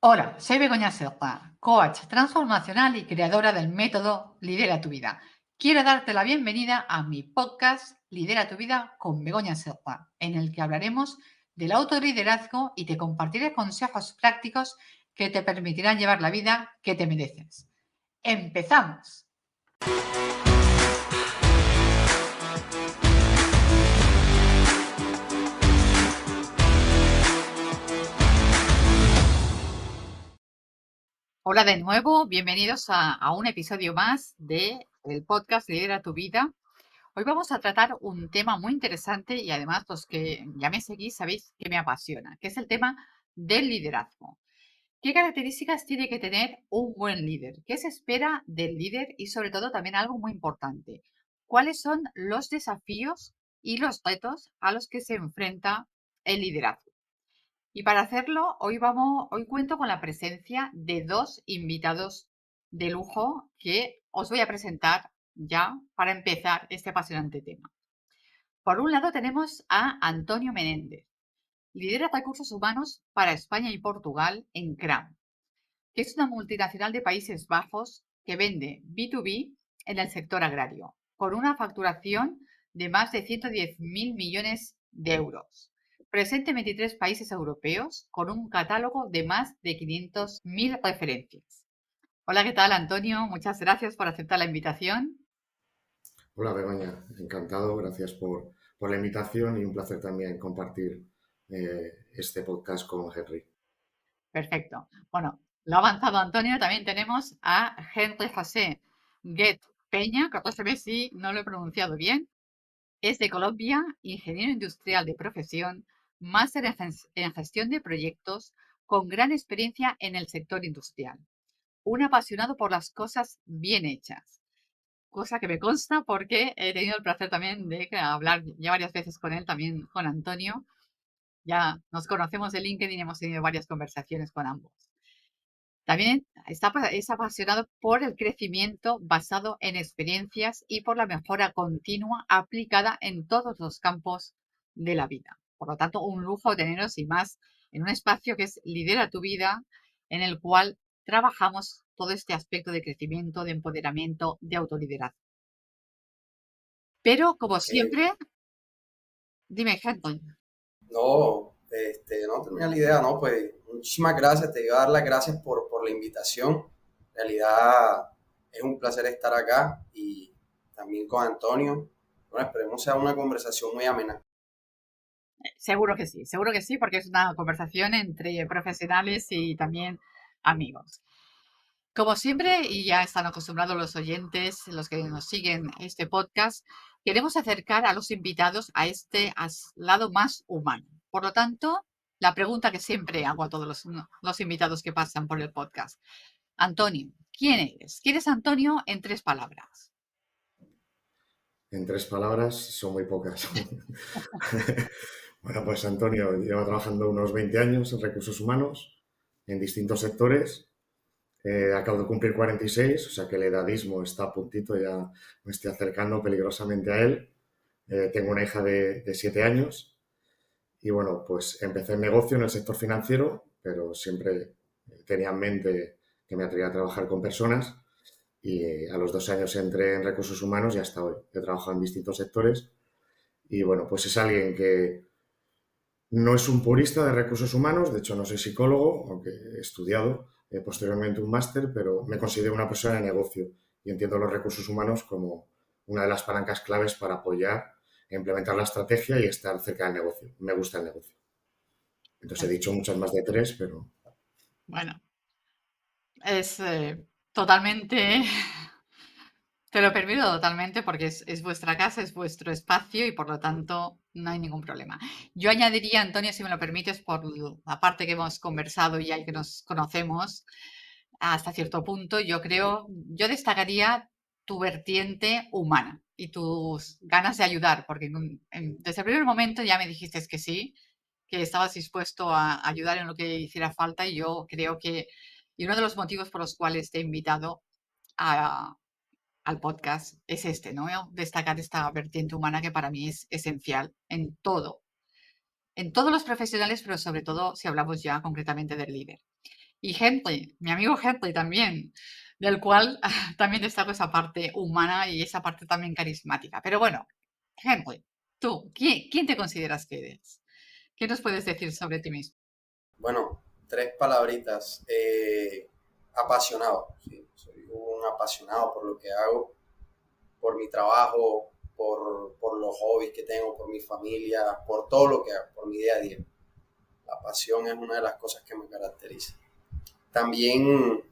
Hola, soy Begoña Serpa, coach transformacional y creadora del método Lidera tu vida. Quiero darte la bienvenida a mi podcast Lidera tu vida con Begoña Serpa, en el que hablaremos del autoliderazgo y te compartiré consejos prácticos que te permitirán llevar la vida que te mereces. ¡Empezamos! Hola de nuevo, bienvenidos a un episodio más del podcast Lidera tu vida. Hoy vamos a tratar un tema muy interesante y además los que ya me seguís sabéis que me apasiona, que es el tema del liderazgo. ¿Qué características tiene que tener un buen líder? ¿Qué se espera del líder? Y sobre todo también algo muy importante, ¿cuáles son los desafíos y los retos a los que se enfrenta el liderazgo? Y para hacerlo, hoy cuento con la presencia de dos invitados de lujo que os voy a presentar ya para empezar este apasionante tema. Por un lado tenemos a Antonio Menéndez, lidera recursos humanos para España y Portugal en CRAM, que es una multinacional de Países Bajos que vende B2B en el sector agrario, con una facturación de más de 110.000 millones de euros. Presente en 23 países europeos, con un catálogo de más de 500.000 referencias. Hola, ¿qué tal, Antonio? Muchas gracias por aceptar la invitación. Hola Begoña, encantado, gracias por la invitación y un placer también compartir este podcast con Henry. Perfecto. Bueno, lo ha avanzado Antonio. También tenemos a Henry José Guet Peña, corrígeme si no lo he pronunciado bien. Es de Colombia, ingeniero industrial de profesión, máster en gestión de proyectos, con gran experiencia en el sector industrial. Un apasionado por las cosas bien hechas, cosa que me consta porque he tenido el placer también de hablar ya varias veces con él, también con Antonio. Ya nos conocemos de LinkedIn y hemos tenido varias conversaciones con ambos. También es apasionado por el crecimiento basado en experiencias y por la mejora continua aplicada en todos los campos de la vida. Por lo tanto, un lujo teneros y más en un espacio que es Lidera tu vida, en el cual trabajamos todo este aspecto de crecimiento, de empoderamiento, de autoliderazgo. Pero, como Eh, siempre, dime, Henry. no tenía la idea, ¿no? Pues muchísimas gracias, te iba a dar las gracias por la invitación. En realidad es un placer estar acá y también con Antonio. Bueno, esperemos sea una conversación muy amena. Seguro que sí, porque es una conversación entre profesionales y también amigos. Como siempre, y ya están acostumbrados los oyentes, los que nos siguen este podcast, queremos acercar a los invitados a este lado más humano. Por lo tanto, la pregunta que siempre hago a todos los invitados que pasan por el podcast. Antonio, ¿quién eres? ¿Quién es Antonio en 3 palabras? En 3 palabras son muy pocas. Bueno, pues Antonio lleva trabajando unos 20 años en recursos humanos en distintos sectores. Acabo de cumplir 46, o sea que el edadismo está a puntito, ya me estoy acercando peligrosamente a él. Tengo una hija de 7 años. Y bueno, pues empecé el negocio en el sector financiero, pero siempre tenía en mente que me atraía a trabajar con personas y a los 2 años entré en recursos humanos y hasta hoy he trabajado en distintos sectores y bueno, pues es alguien que no es un purista de recursos humanos, de hecho no soy psicólogo, aunque he estudiado posteriormente un máster, pero me considero una persona de negocio y entiendo los recursos humanos como una de las palancas claves para apoyar e implementar la estrategia y estar cerca del negocio. Me gusta el negocio. Entonces he dicho muchas más de 3, pero Bueno, es totalmente, te lo permito totalmente porque es vuestra casa, es vuestro espacio y por lo tanto no hay ningún problema. Yo añadiría, Antonio, si me lo permites, por la parte que hemos conversado y ya que nos conocemos hasta cierto punto, yo destacaría tu vertiente humana y tus ganas de ayudar, porque desde el primer momento ya me dijiste que sí, que estabas dispuesto a ayudar en lo que hiciera falta y yo creo que, y uno de los motivos por los cuales te he invitado a al podcast es este, ¿no? Destacar esta vertiente humana que para mí es esencial en todos los profesionales, pero sobre todo si hablamos ya concretamente del líder. Y Henry, mi amigo Henry también, del cual también destaco esa parte humana y esa parte también carismática. Pero bueno, Henry, tú, ¿quién te consideras que eres? ¿Qué nos puedes decir sobre ti mismo? Bueno, tres palabritas. Apasionado, ¿sí? Soy un apasionado por lo que hago, por mi trabajo, por los hobbies que tengo, por mi familia, por todo lo que hago, por mi día a día. La pasión es una de las cosas que me caracteriza. También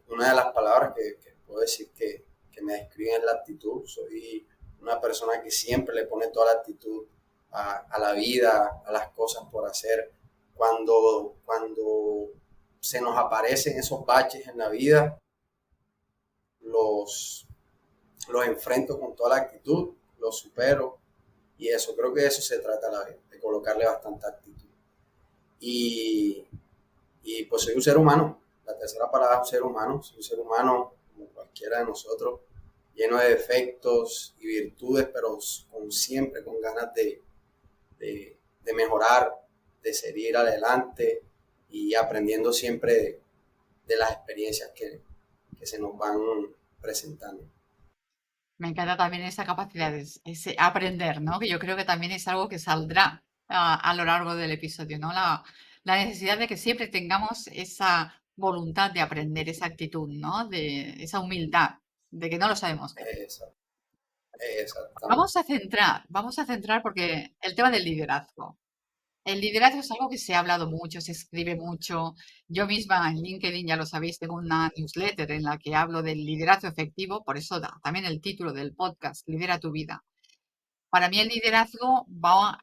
una de las palabras que puedo decir que me describen es la actitud. Soy una persona que siempre le pone toda la actitud a la vida, a las cosas por hacer. Cuando se nos aparecen esos baches en la vida, los, los enfrento con toda la actitud, los supero y eso, creo que de eso se trata la vida, de colocarle bastante actitud. Y, y pues soy un ser humano, la tercera palabra es un ser humano, soy un ser humano como cualquiera de nosotros, lleno de defectos y virtudes, pero siempre con ganas de mejorar, de seguir adelante y aprendiendo siempre de las experiencias que se nos van presentando. Me encanta también esa capacidad de ese aprender, ¿no? Que yo creo que también es algo que saldrá a lo largo del episodio, ¿no? La necesidad de que siempre tengamos esa voluntad de aprender, esa actitud, ¿no? De esa humildad, de que no lo sabemos todo. Exact, exactamente. Vamos a centrar porque el tema del liderazgo. El liderazgo es algo que se ha hablado mucho, se escribe mucho. Yo misma en LinkedIn, ya lo sabéis, tengo una newsletter en la que hablo del liderazgo efectivo, por eso da también el título del podcast, Lidera tu vida. Para mí el liderazgo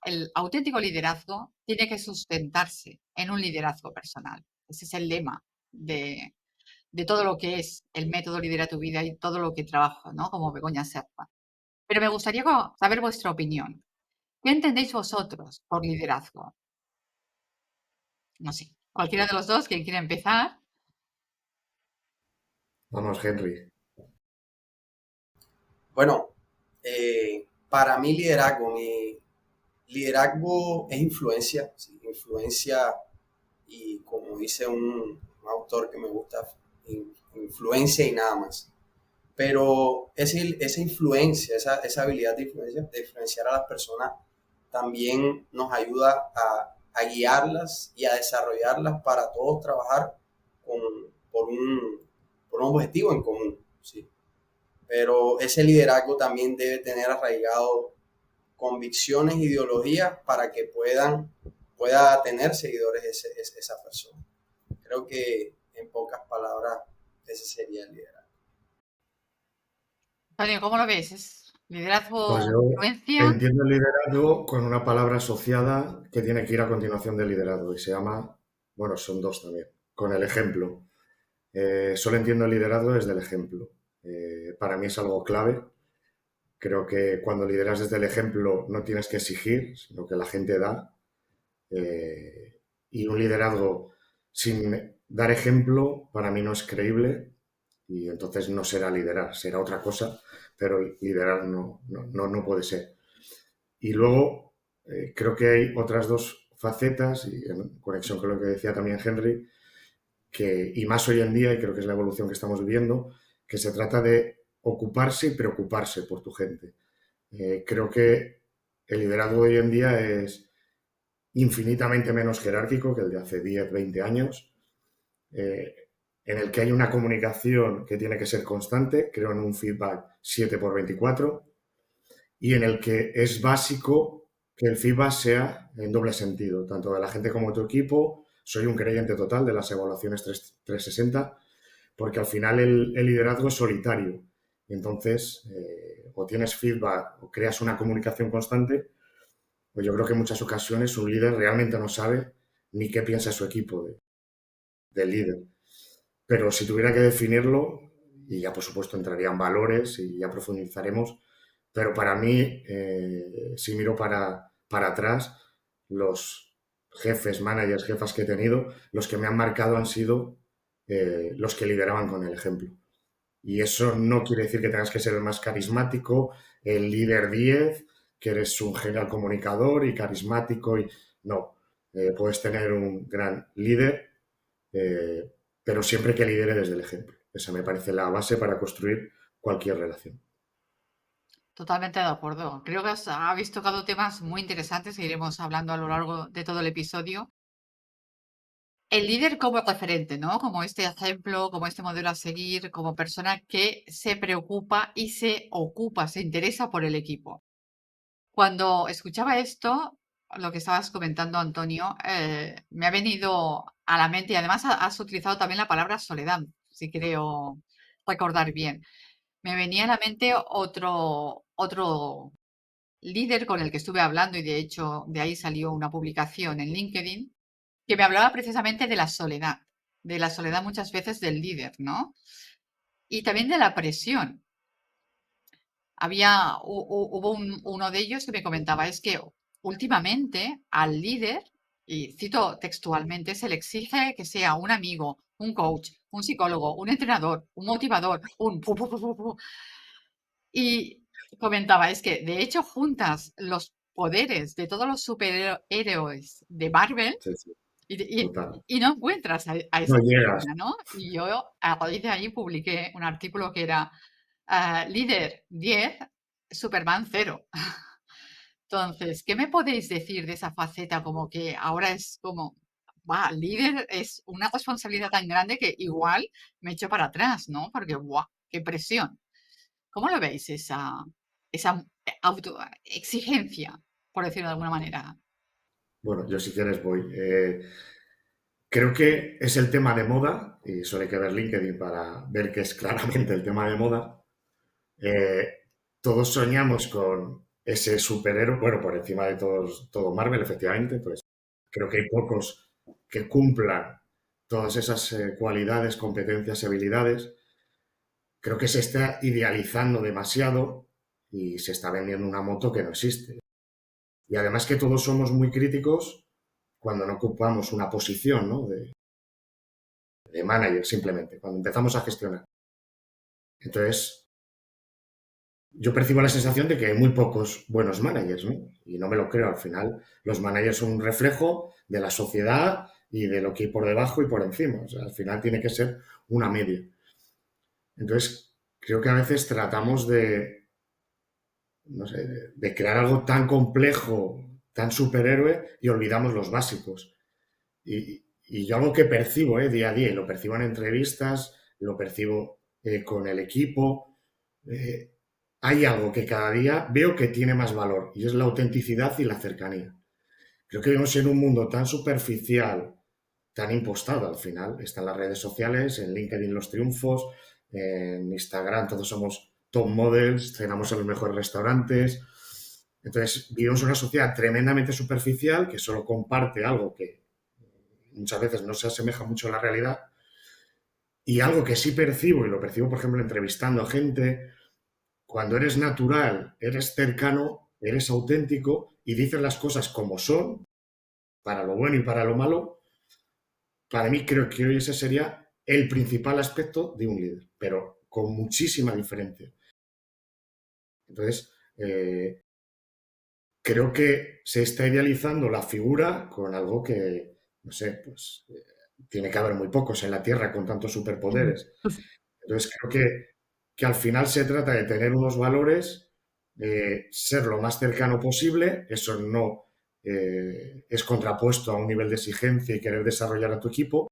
el auténtico liderazgo tiene que sustentarse en un liderazgo personal. Ese es el lema de todo lo que es el método Lidera tu vida y todo lo que trabajo, ¿no? Como Begoña Serpa. Pero me gustaría saber vuestra opinión. ¿Qué entendéis vosotros por liderazgo? No sé, cualquiera de los dos, quien quiera empezar. Vamos, Henry. Bueno, para mí mi liderazgo es influencia, ¿sí? Influencia y como dice un autor que me gusta, influencia y nada más. Pero esa influencia, esa habilidad de influenciar a las personas también nos ayuda a guiarlas y a desarrollarlas para todos trabajar con, por, un, por un objetivo en común, ¿sí? Pero ese liderazgo también debe tener arraigado convicciones e ideologías para que pueda tener seguidores esa persona. Creo que en pocas palabras ese sería el liderazgo. Antonio, ¿cómo lo ves? ¿Es Pues liderazgo, yo influencia? entiendo el liderazgo con una palabra asociada que tiene que ir a continuación del liderazgo y se llama, bueno, son dos también, con el ejemplo. Solo entiendo el liderazgo desde el ejemplo. Para mí es algo clave. Creo que cuando lideras desde el ejemplo no tienes que exigir, sino que la gente da. Y un liderazgo sin dar ejemplo para mí no es creíble y entonces no será liderar, será otra cosa, pero liderar no puede ser. Y luego creo que hay otras dos facetas, y en conexión con lo que decía también Henry, y más hoy en día, y creo que es la evolución que estamos viviendo, que se trata de ocuparse y preocuparse por tu gente. Creo que el liderazgo de hoy en día es infinitamente menos jerárquico que el de hace 10, 20 años, eh, en el que hay una comunicación que tiene que ser constante, creo en un feedback 7x24, y en el que es básico que el feedback sea en doble sentido, tanto de la gente como de tu equipo. Soy un creyente total de las evaluaciones 360, porque al final el liderazgo es solitario. Entonces, o tienes feedback o creas una comunicación constante, pues yo creo que en muchas ocasiones un líder realmente no sabe ni qué piensa su equipo del líder. Pero si tuviera que definirlo, y ya por supuesto entrarían valores y ya profundizaremos, pero para mí, si miro para atrás, los jefes, managers, jefas que he tenido, los que me han marcado han sido los que lideraban con el ejemplo. Y eso no quiere decir que tengas que ser el más carismático, el líder 10, que eres un genial comunicador y carismático. No, puedes tener un gran líder pero siempre que lidere desde el ejemplo. Esa me parece la base para construir cualquier relación. Totalmente de acuerdo. Creo que habéis tocado temas muy interesantes que iremos hablando a lo largo de todo el episodio. El líder como referente, ¿no? Como este ejemplo, como este modelo a seguir, como persona que se preocupa y se ocupa, se interesa por el equipo. Cuando escuchaba esto, lo que estabas comentando, Antonio, me ha venido a la mente, y además has utilizado también la palabra soledad, si creo recordar bien. Me venía a la mente otro líder con el que estuve hablando, y de hecho de ahí salió una publicación en LinkedIn, que me hablaba precisamente de la soledad muchas veces del líder, ¿no? Y también de la presión. Hubo uno de ellos que me comentaba, es que últimamente al líder, y cito textualmente, se le exige que sea un amigo, un coach, un psicólogo, un entrenador, un motivador, un pu. Y comentaba, es que de hecho juntas los poderes de todos los superhéroes de Marvel Sí, sí, y, y- total. y no encuentras a No esa llegas. persona, ¿no? Y yo a raíz de ahí publiqué un artículo que era líder 10, Superman 0. Entonces, ¿qué me podéis decir de esa faceta como que ahora es como, va, líder es una responsabilidad tan grande que igual me echo para atrás, ¿no? Porque, ¡guau! ¡Qué presión! ¿Cómo lo veis esa exigencia, por decirlo de alguna manera? Bueno, yo si quieres voy. Creo que es el tema de moda, y solo hay que ver LinkedIn para ver que es claramente el tema de moda. Eh, Todos soñamos con ese superhéroe, bueno, por encima de todo Marvel, efectivamente, pues creo que hay pocos que cumplan todas esas cualidades, competencias y habilidades. Creo que se está idealizando demasiado y se está vendiendo una moto que no existe. Y además que todos somos muy críticos cuando no ocupamos una posición, ¿no? De manager, simplemente, cuando empezamos a gestionar. Entonces, yo percibo la sensación de que hay muy pocos buenos managers, ¿no? Y no me lo creo. Al final, los managers son un reflejo de la sociedad y de lo que hay por debajo y por encima. O sea, al final tiene que ser una media. Entonces, creo que a veces tratamos no sé, de crear algo tan complejo, tan superhéroe y olvidamos los básicos. Y yo algo que percibo día a día, y lo percibo en entrevistas, lo percibo con el equipo, eh, hay algo que cada día veo que tiene más valor y es la autenticidad y la cercanía. Creo que vivimos en un mundo tan superficial, tan impostado al final. Están las redes sociales, en LinkedIn los triunfos, en Instagram todos somos top models, cenamos en los mejores restaurantes. Entonces, vivimos una sociedad tremendamente superficial que solo comparte algo que muchas veces no se asemeja mucho a la realidad. Y algo que sí percibo, y lo percibo, por ejemplo, entrevistando a gente, cuando eres natural, eres cercano, eres auténtico y dices las cosas como son, para lo bueno y para lo malo, para mí creo que hoy ese sería el principal aspecto de un líder, pero con muchísima diferencia. Entonces, creo que se está idealizando la figura con algo que, no sé, pues tiene que haber muy pocos en la Tierra con tantos superpoderes. Entonces, creo que al final se trata de tener unos valores, ser lo más cercano posible, eso no es contrapuesto a un nivel de exigencia y querer desarrollar a tu equipo,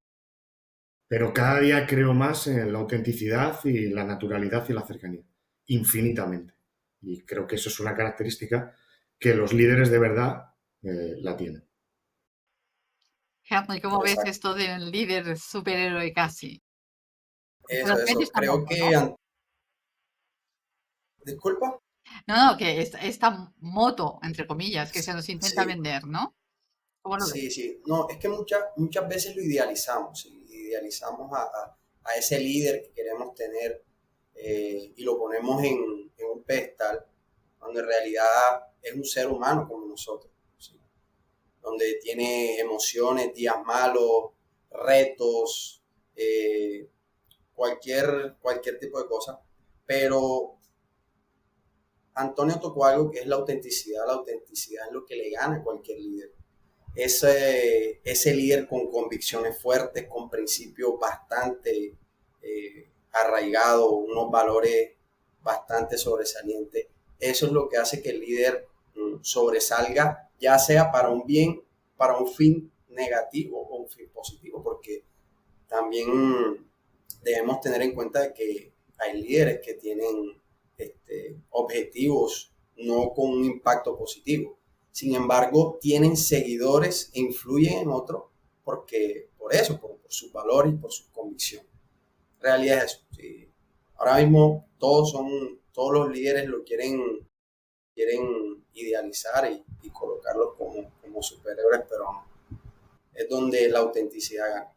pero cada día creo más en la autenticidad y la naturalidad y la cercanía, infinitamente. Y creo que eso es una característica que los líderes de verdad la tienen. Henry, ¿cómo ves Exacto. esto del líder superhéroe casi? De repente Eso. esta Creo moto, que... ¿no? Disculpa. No, no, que esta moto, entre comillas, que se nos intenta Sí, vender, ¿no? ¿Cómo lo ves? sí, sí. No, es que muchas veces lo idealizamos, ¿sí? Idealizamos a ese líder que queremos tener y lo ponemos en un pedestal, cuando en realidad es un ser humano como nosotros, ¿sí? Donde tiene emociones, días malos, retos, eh, cualquier tipo de cosa. Pero Antonio tocó algo que es la autenticidad. La autenticidad es lo que le gana a cualquier líder. ese líder con convicciones fuertes, con principios bastante arraigados, unos valores bastante sobresalientes. Eso es lo que hace que el líder sobresalga, ya sea para un bien, para un fin negativo o un fin positivo, porque también debemos tener en cuenta de que hay líderes que tienen objetivos no con un impacto positivo. Sin embargo, tienen seguidores e influyen en otros porque, por eso, por sus valores y por sus convicciones. Realidad es eso. Sí. Ahora mismo todos los líderes lo quieren idealizar y colocarlos como superhéroes, pero no. Es donde la autenticidad gana.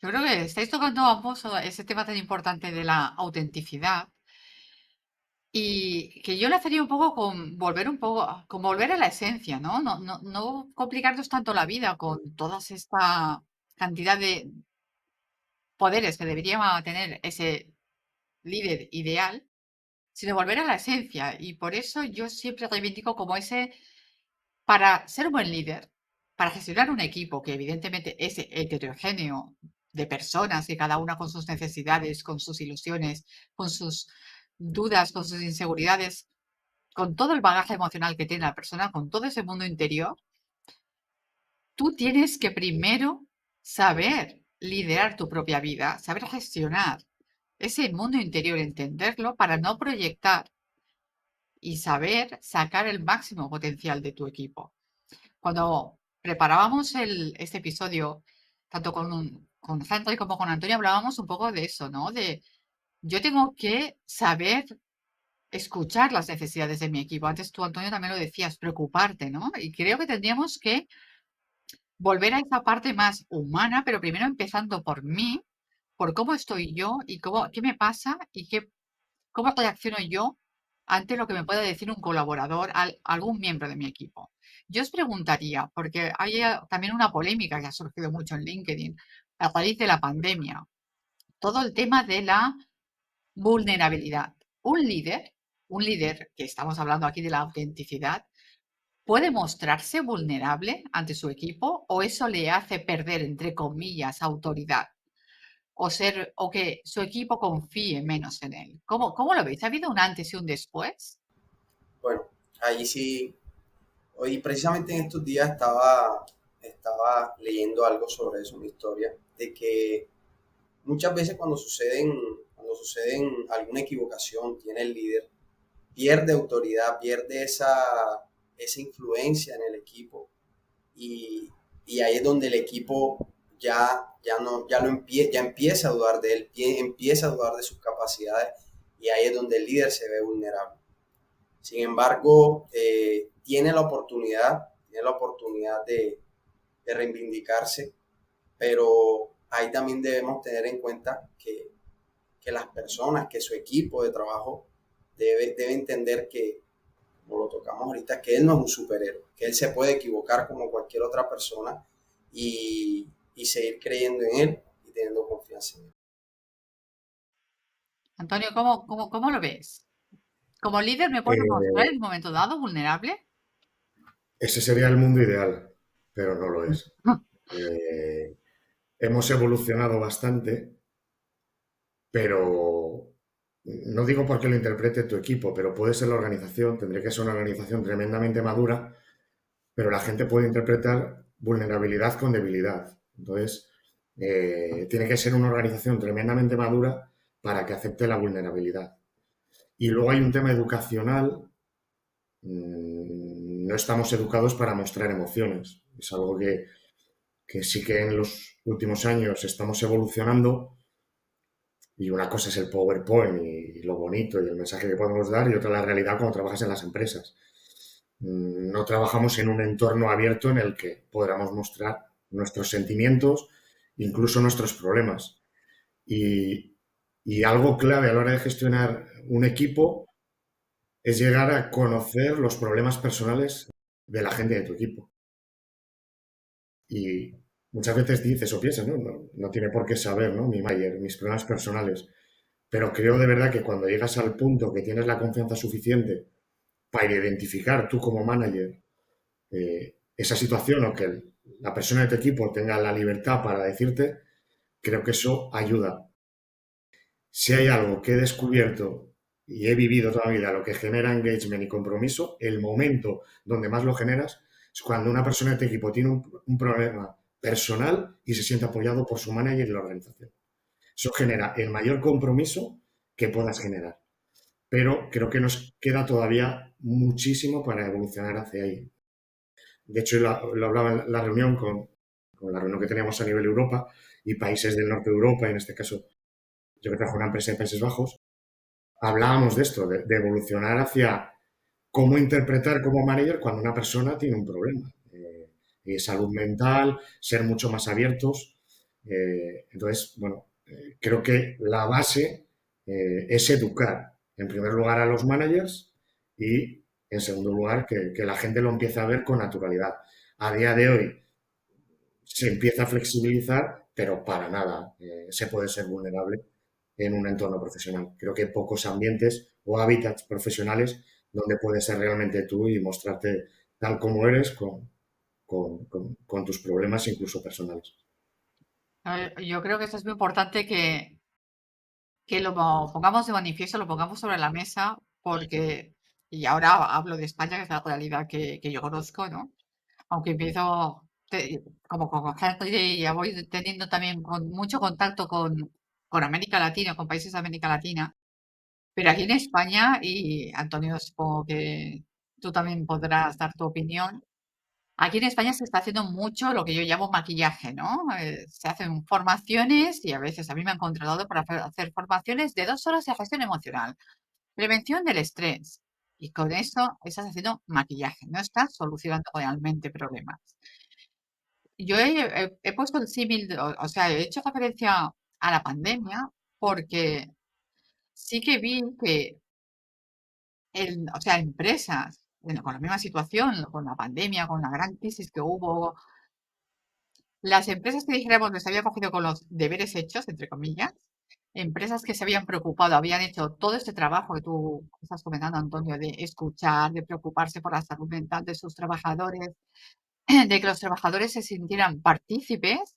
Yo creo que estáis tocando ambos ese tema tan importante de la autenticidad y que yo le hacería un poco con volver a la esencia, ¿no? No complicarnos tanto la vida con toda esta cantidad de poderes que debería tener ese líder ideal, sino volver a la esencia. Y por eso yo siempre reivindico como ese, para ser un buen líder, para gestionar un equipo que evidentemente es heterogéneo de personas, y cada una con sus necesidades, con sus ilusiones, con sus dudas, con sus inseguridades, con todo el bagaje emocional que tiene la persona, con todo ese mundo interior, tú tienes que primero saber liderar tu propia vida, saber gestionar ese mundo interior, entenderlo para no proyectar y saber sacar el máximo potencial de tu equipo. Cuando preparábamos este episodio, tanto con Henry como con Antonio, hablábamos un poco de eso, ¿no? De yo tengo que saber escuchar las necesidades de mi equipo. Antes tú, Antonio, también lo decías, preocuparte, ¿no? Y creo que tendríamos que volver a esa parte más humana, pero primero empezando por mí, por cómo estoy yo y qué me pasa y cómo reacciono yo ante lo que me pueda decir un colaborador, algún miembro de mi equipo. Yo os preguntaría, porque hay también una polémica que ha surgido mucho en LinkedIn a raíz de la pandemia, todo el tema de la vulnerabilidad. Un líder, que estamos hablando aquí de la autenticidad, ¿puede mostrarse vulnerable ante su equipo o eso le hace perder, entre comillas, autoridad? O que su equipo confíe menos en él. ¿Cómo lo veis? ¿Ha habido un antes y un después? Bueno, ahí sí, hoy precisamente en estos días estaba leyendo algo sobre eso, una historia, de que muchas veces cuando suceden alguna equivocación, tiene el líder, pierde autoridad, pierde esa influencia en el equipo y, y ahí es donde el equipo ya empieza a dudar de él, empieza a dudar de sus capacidades y ahí es donde el líder se ve vulnerable. Sin embargo, tiene la oportunidad de reivindicarse, pero ahí también debemos tener en cuenta que las personas, que su equipo de trabajo debe entender que, como lo tocamos ahorita, que él no es un superhéroe, que él se puede equivocar como cualquier otra persona y seguir creyendo en él y teniendo confianza en él. Antonio, ¿cómo lo ves? ¿Como líder me puedo mostrar Eh, en un momento dado vulnerable? Ese sería el mundo ideal, pero no lo es. Eh, Hemos evolucionado bastante, pero no digo porque lo interprete tu equipo, pero puede ser la organización, tendría que ser una organización tremendamente madura, pero la gente puede interpretar vulnerabilidad con debilidad. Entonces, tiene que ser una organización tremendamente madura para que acepte la vulnerabilidad. Y luego hay un tema educacional. No estamos educados para mostrar emociones. Es algo que sí que en los últimos años estamos evolucionando y una cosa es el PowerPoint y lo bonito y el mensaje que podemos dar y otra la realidad cuando trabajas en las empresas. No trabajamos en un entorno abierto en el que podamos mostrar nuestros sentimientos, incluso nuestros problemas. Y, y algo clave a la hora de gestionar un equipo es llegar a conocer los problemas personales de la gente de tu equipo. Y muchas veces dices o piensas, no tiene por qué saber, ¿no? Mi manager, mis problemas personales. Pero creo de verdad que cuando llegas al punto que tienes la confianza suficiente para identificar tú como manager esa situación o que la persona de tu equipo tenga la libertad para decirte, creo que eso ayuda. Si hay algo que he descubierto y he vivido toda mi vida, lo que genera engagement y compromiso, el momento donde más lo generas es cuando una persona de tu equipo tiene un problema personal y se siente apoyado por su manager y la organización. Eso genera el mayor compromiso que puedas generar. Pero creo que nos queda todavía muchísimo para evolucionar hacia ahí. De hecho, lo hablaba en la reunión con la reunión que teníamos a nivel Europa y países del norte de Europa, y en este caso yo que trabajo en una empresa de Países Bajos, hablábamos de esto, de evolucionar hacia cómo interpretar como manager cuando una persona tiene un problema. Salud mental, ser mucho más abiertos. Entonces, bueno, creo que la base es educar, en primer lugar, a los managers y, en segundo lugar, que la gente lo empiece a ver con naturalidad. A día de hoy se empieza a flexibilizar, pero para nada se puede ser vulnerable en un entorno profesional. Creo que hay pocos ambientes o hábitats profesionales donde puedes ser realmente tú y mostrarte tal como eres con tus problemas, incluso personales. Yo creo que esto es muy importante que lo pongamos de manifiesto, lo pongamos sobre la mesa, porque, y ahora hablo de España, que es la realidad que yo conozco, ¿no? Aunque como con gente y ya voy teniendo también mucho contacto con América Latina, con países de América Latina, pero aquí en España, y Antonio, supongo que tú también podrás dar tu opinión. Aquí en España se está haciendo mucho lo que yo llamo maquillaje, ¿no? Se hacen formaciones y a veces a mí me han contratado para hacer formaciones de 2 horas de gestión emocional, prevención del estrés. Y con eso estás haciendo maquillaje, no estás solucionando realmente problemas. Yo he puesto el símil, o sea, he hecho referencia a la pandemia porque sí que vi que, o sea, empresas con la misma situación, con la pandemia, con la gran crisis que hubo. Las empresas que dijéramos les había cogido con los deberes hechos, entre comillas, empresas que se habían preocupado, habían hecho todo este trabajo que tú estás comentando, Antonio, de escuchar, de preocuparse por la salud mental de sus trabajadores, de que los trabajadores se sintieran partícipes,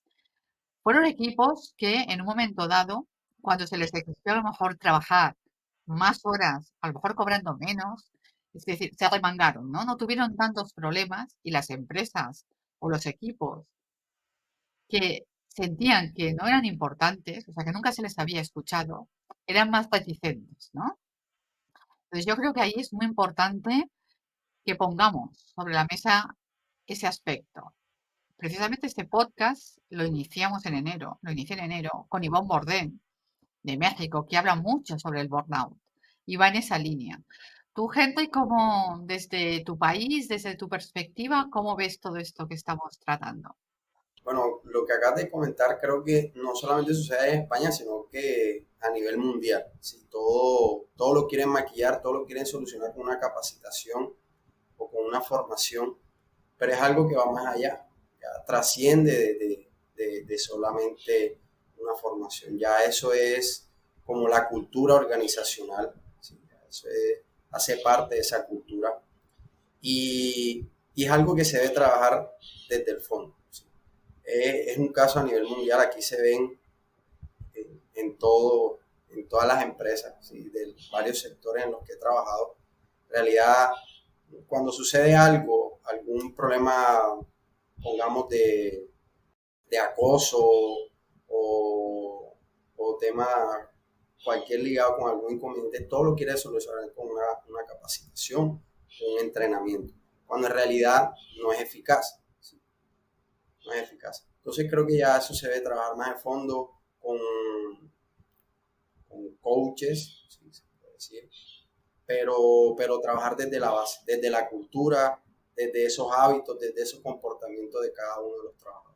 fueron equipos que en un momento dado, cuando se les exigió a lo mejor trabajar más horas, a lo mejor cobrando menos, es decir, se arremangaron, ¿no? No tuvieron tantos problemas y las empresas o los equipos que sentían que no eran importantes, o sea, que nunca se les había escuchado, eran más reticentes, ¿no? Entonces, yo creo que ahí es muy importante que pongamos sobre la mesa ese aspecto. Precisamente este podcast lo iniciamos en enero, lo inicié en enero con Ivonne Bordén, de México, que habla mucho sobre el burnout y va en esa línea. Tú, Henry, ¿cómo desde tu país, desde tu perspectiva, cómo ves todo esto que estamos tratando? Bueno, lo que acabas de comentar creo que no solamente sucede en España, sino que a nivel mundial. ¿Sí? Todo lo quieren maquillar, todo lo quieren solucionar con una capacitación o con una formación, pero es algo que va más allá, ya trasciende de solamente una formación. Ya eso es como la cultura organizacional, ¿sí? Hace parte de esa cultura y es algo que se debe trabajar desde el fondo. ¿Sí? Es un caso a nivel mundial, aquí se ven en todas las empresas, ¿sí? De varios sectores en los que he trabajado. En realidad, cuando sucede algo, algún problema, pongamos, de acoso o tema cualquier ligado con algún inconveniente, todo lo quiere solucionar con una capacitación, un entrenamiento, cuando en realidad no es eficaz. ¿Sí? No es eficaz. Entonces creo que ya eso se debe trabajar más en fondo con coaches, ¿sí? Se puede decir, pero trabajar desde la base, desde la cultura, desde esos hábitos, desde esos comportamientos de cada uno de los trabajadores.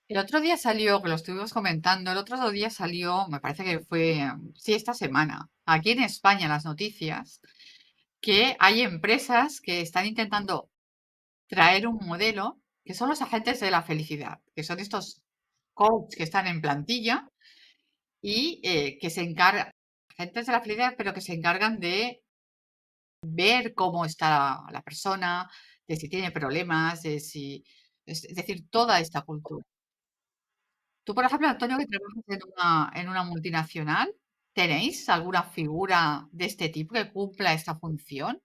El otro día salió, que lo estuvimos comentando, el otro día salió, me parece que fue, sí, esta semana, aquí en España, en las noticias, que hay empresas que están intentando traer un modelo que son los agentes de la felicidad, que son estos coaches que están en plantilla y que se encargan, agentes de la felicidad, pero que se encargan de ver cómo está la persona, de si tiene problemas, es decir, toda esta cultura. Tú, por ejemplo, Antonio, que trabajas en una multinacional, ¿tenéis alguna figura de este tipo que cumpla esta función?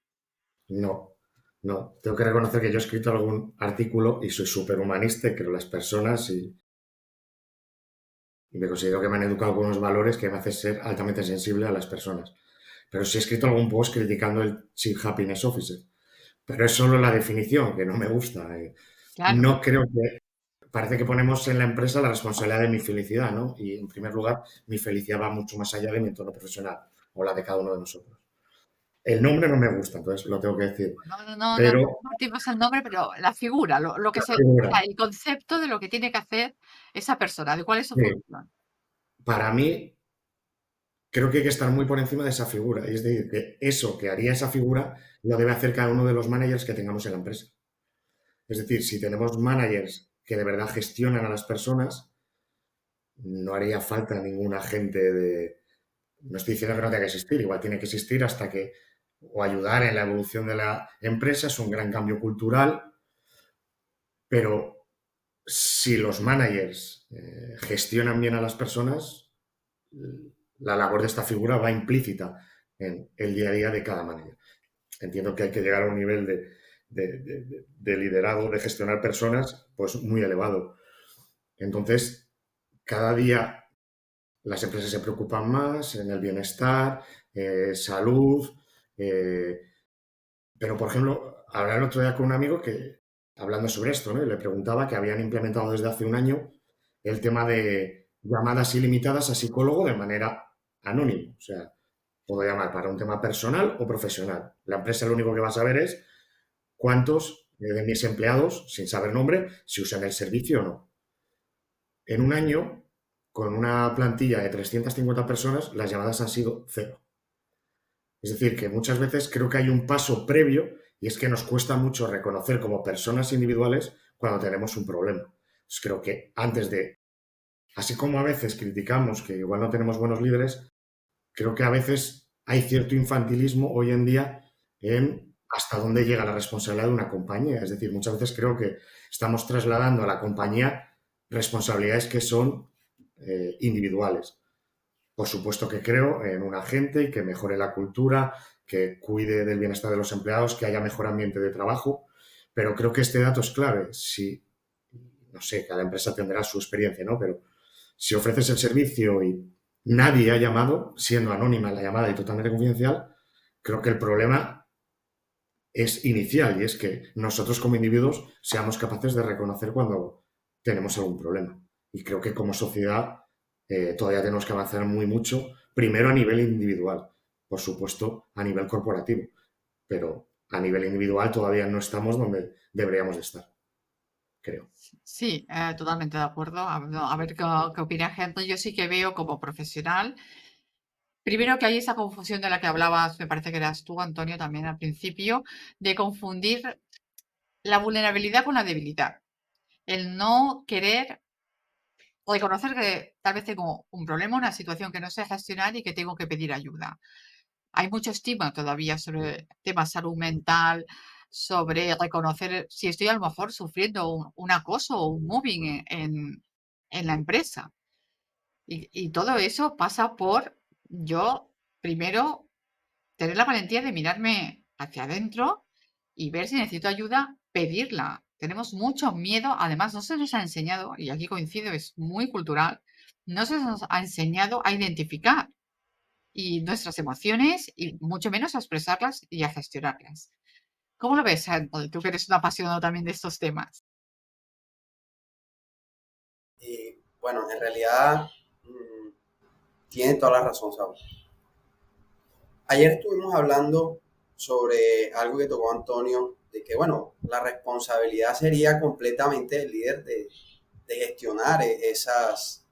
No, no. Tengo que reconocer que yo he escrito algún artículo y soy súper humanista y creo en las personas y me considero que me han educado con unos valores que me hacen ser altamente sensible a las personas. Pero sí he escrito algún post criticando el Chief Happiness Officer. Pero es solo la definición, que no me gusta. Claro. No creo que... Parece que ponemos en la empresa la responsabilidad de mi felicidad, ¿no? Y en primer lugar, mi felicidad va mucho más allá de mi entorno profesional o la de cada uno de nosotros. El nombre no me gusta, entonces lo tengo que decir. No Pero compartimos el nombre, pero la figura, lo que la se, o figura, sea, el concepto de lo que tiene que hacer esa persona, de cuál es su sí, función. para mí creo que hay que estar muy por encima de esa figura. Y es decir, que eso que haría esa figura lo debe hacer cada uno de los managers que tengamos en la empresa. Es decir, si tenemos managers que de verdad gestionan a las personas, no haría falta ningún agente de... No estoy diciendo que no tenga que existir, igual tiene que existir hasta que... o ayudar en la evolución de la empresa, es un gran cambio cultural, pero si los managers gestionan bien a las personas, la labor de esta figura va implícita en el día a día de cada manager. Entiendo que hay que llegar a un nivel de liderazgo, de gestionar personas, pues muy elevado. Entonces, cada día las empresas se preocupan más en el bienestar, salud, eh, pero por ejemplo, hablaba el otro día con un amigo que, hablando sobre esto, ¿no? Y le preguntaba que habían implementado desde hace un año el tema de llamadas ilimitadas a psicólogo de manera anónima. O sea, puedo llamar para un tema personal o profesional. La empresa lo único que va a saber es cuántos de mis empleados, sin saber nombre, si usan el servicio o no. En un año, con una plantilla de 350 personas, las llamadas han sido cero. Es decir, que muchas veces creo que hay un paso previo y es que nos cuesta mucho reconocer como personas individuales cuando tenemos un problema. Entonces, creo que antes de, así como a veces criticamos que igual no tenemos buenos líderes, creo que a veces hay cierto infantilismo hoy en día en hasta dónde llega la responsabilidad de una compañía. Es decir, muchas veces creo que estamos trasladando a la compañía responsabilidades que son individuales. Por supuesto que creo en un agente y que mejore la cultura, que cuide del bienestar de los empleados, que haya mejor ambiente de trabajo, pero creo que este dato es clave. Si, no sé, cada empresa tendrá su experiencia, ¿no? Pero si ofreces el servicio y nadie ha llamado, siendo anónima la llamada y totalmente confidencial, creo que el problema es inicial y es que nosotros como individuos seamos capaces de reconocer cuando tenemos algún problema. Y creo que como sociedad todavía tenemos que avanzar muy mucho, primero a nivel individual, por supuesto a nivel corporativo, pero a nivel individual todavía no estamos donde deberíamos de estar, creo. Sí, totalmente de acuerdo. A ver qué opina gente. Yo sí que veo como profesional. Primero que hay esa confusión de la que hablabas, me parece que eras tú, Antonio, también al principio, de confundir la vulnerabilidad con la debilidad. El no querer reconocer que tal vez tengo un problema, una situación que no sé gestionar y que tengo que pedir ayuda. Hay mucho estigma todavía sobre temas salud mental, sobre reconocer si estoy a lo mejor sufriendo un acoso o un mobbing en la empresa. Y todo eso pasa por yo, primero, tener la valentía de mirarme hacia adentro y ver si necesito ayuda, pedirla. Tenemos mucho miedo, además no se nos ha enseñado, y aquí coincido, es muy cultural, no se nos ha enseñado a identificar y nuestras emociones y mucho menos a expresarlas y a gestionarlas. ¿Cómo lo ves, Antonio? Tú que eres un apasionado también de estos temas. Y bueno, en realidad tiene toda la razón, Saúl. Ayer estuvimos hablando sobre algo que tocó Antonio, de que, bueno, la responsabilidad sería completamente del líder de gestionar esas,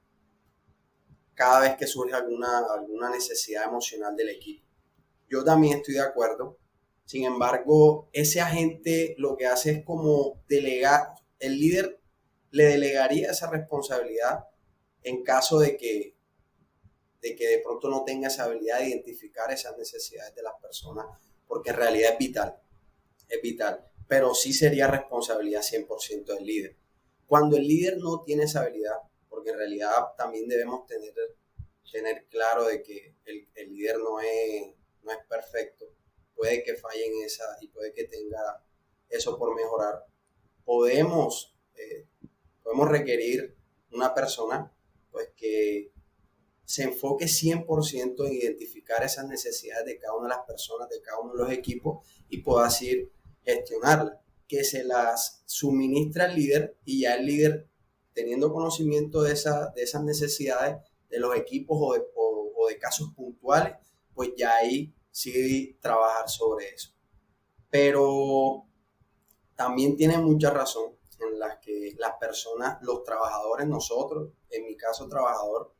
cada vez que surge alguna necesidad emocional del equipo. Yo también estoy de acuerdo. Sin embargo, ese agente lo que hace es como delegar, el líder le delegaría esa responsabilidad en caso de pronto no tenga esa habilidad de identificar esas necesidades de las personas porque en realidad es vital, pero sí sería responsabilidad 100% del líder. Cuando el líder no tiene esa habilidad, porque en realidad también debemos tener claro de que el líder no es perfecto, puede que falle en esa y puede que tenga eso por mejorar, podemos requerir una persona pues que se enfoque 100% en identificar esas necesidades de cada una de las personas, de cada uno de los equipos y pueda así gestionarlas, que se las suministra el líder y ya el líder, teniendo conocimiento de esas necesidades de los equipos o de casos puntuales, pues ya ahí sí trabajar sobre eso. Pero también tiene mucha razón en las que las personas, los trabajadores, nosotros, en mi caso trabajador,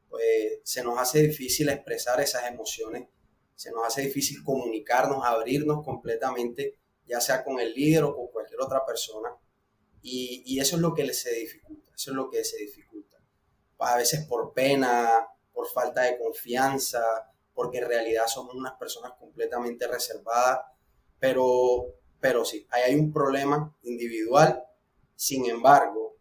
pues se nos hace difícil expresar esas emociones, se nos hace difícil comunicarnos, abrirnos completamente, ya sea con el líder o con cualquier otra persona. Y eso es lo que se dificulta, eso es lo que se dificulta. A veces por pena, por falta de confianza, porque en realidad somos unas personas completamente reservadas, pero sí, ahí hay un problema individual. Sin embargo,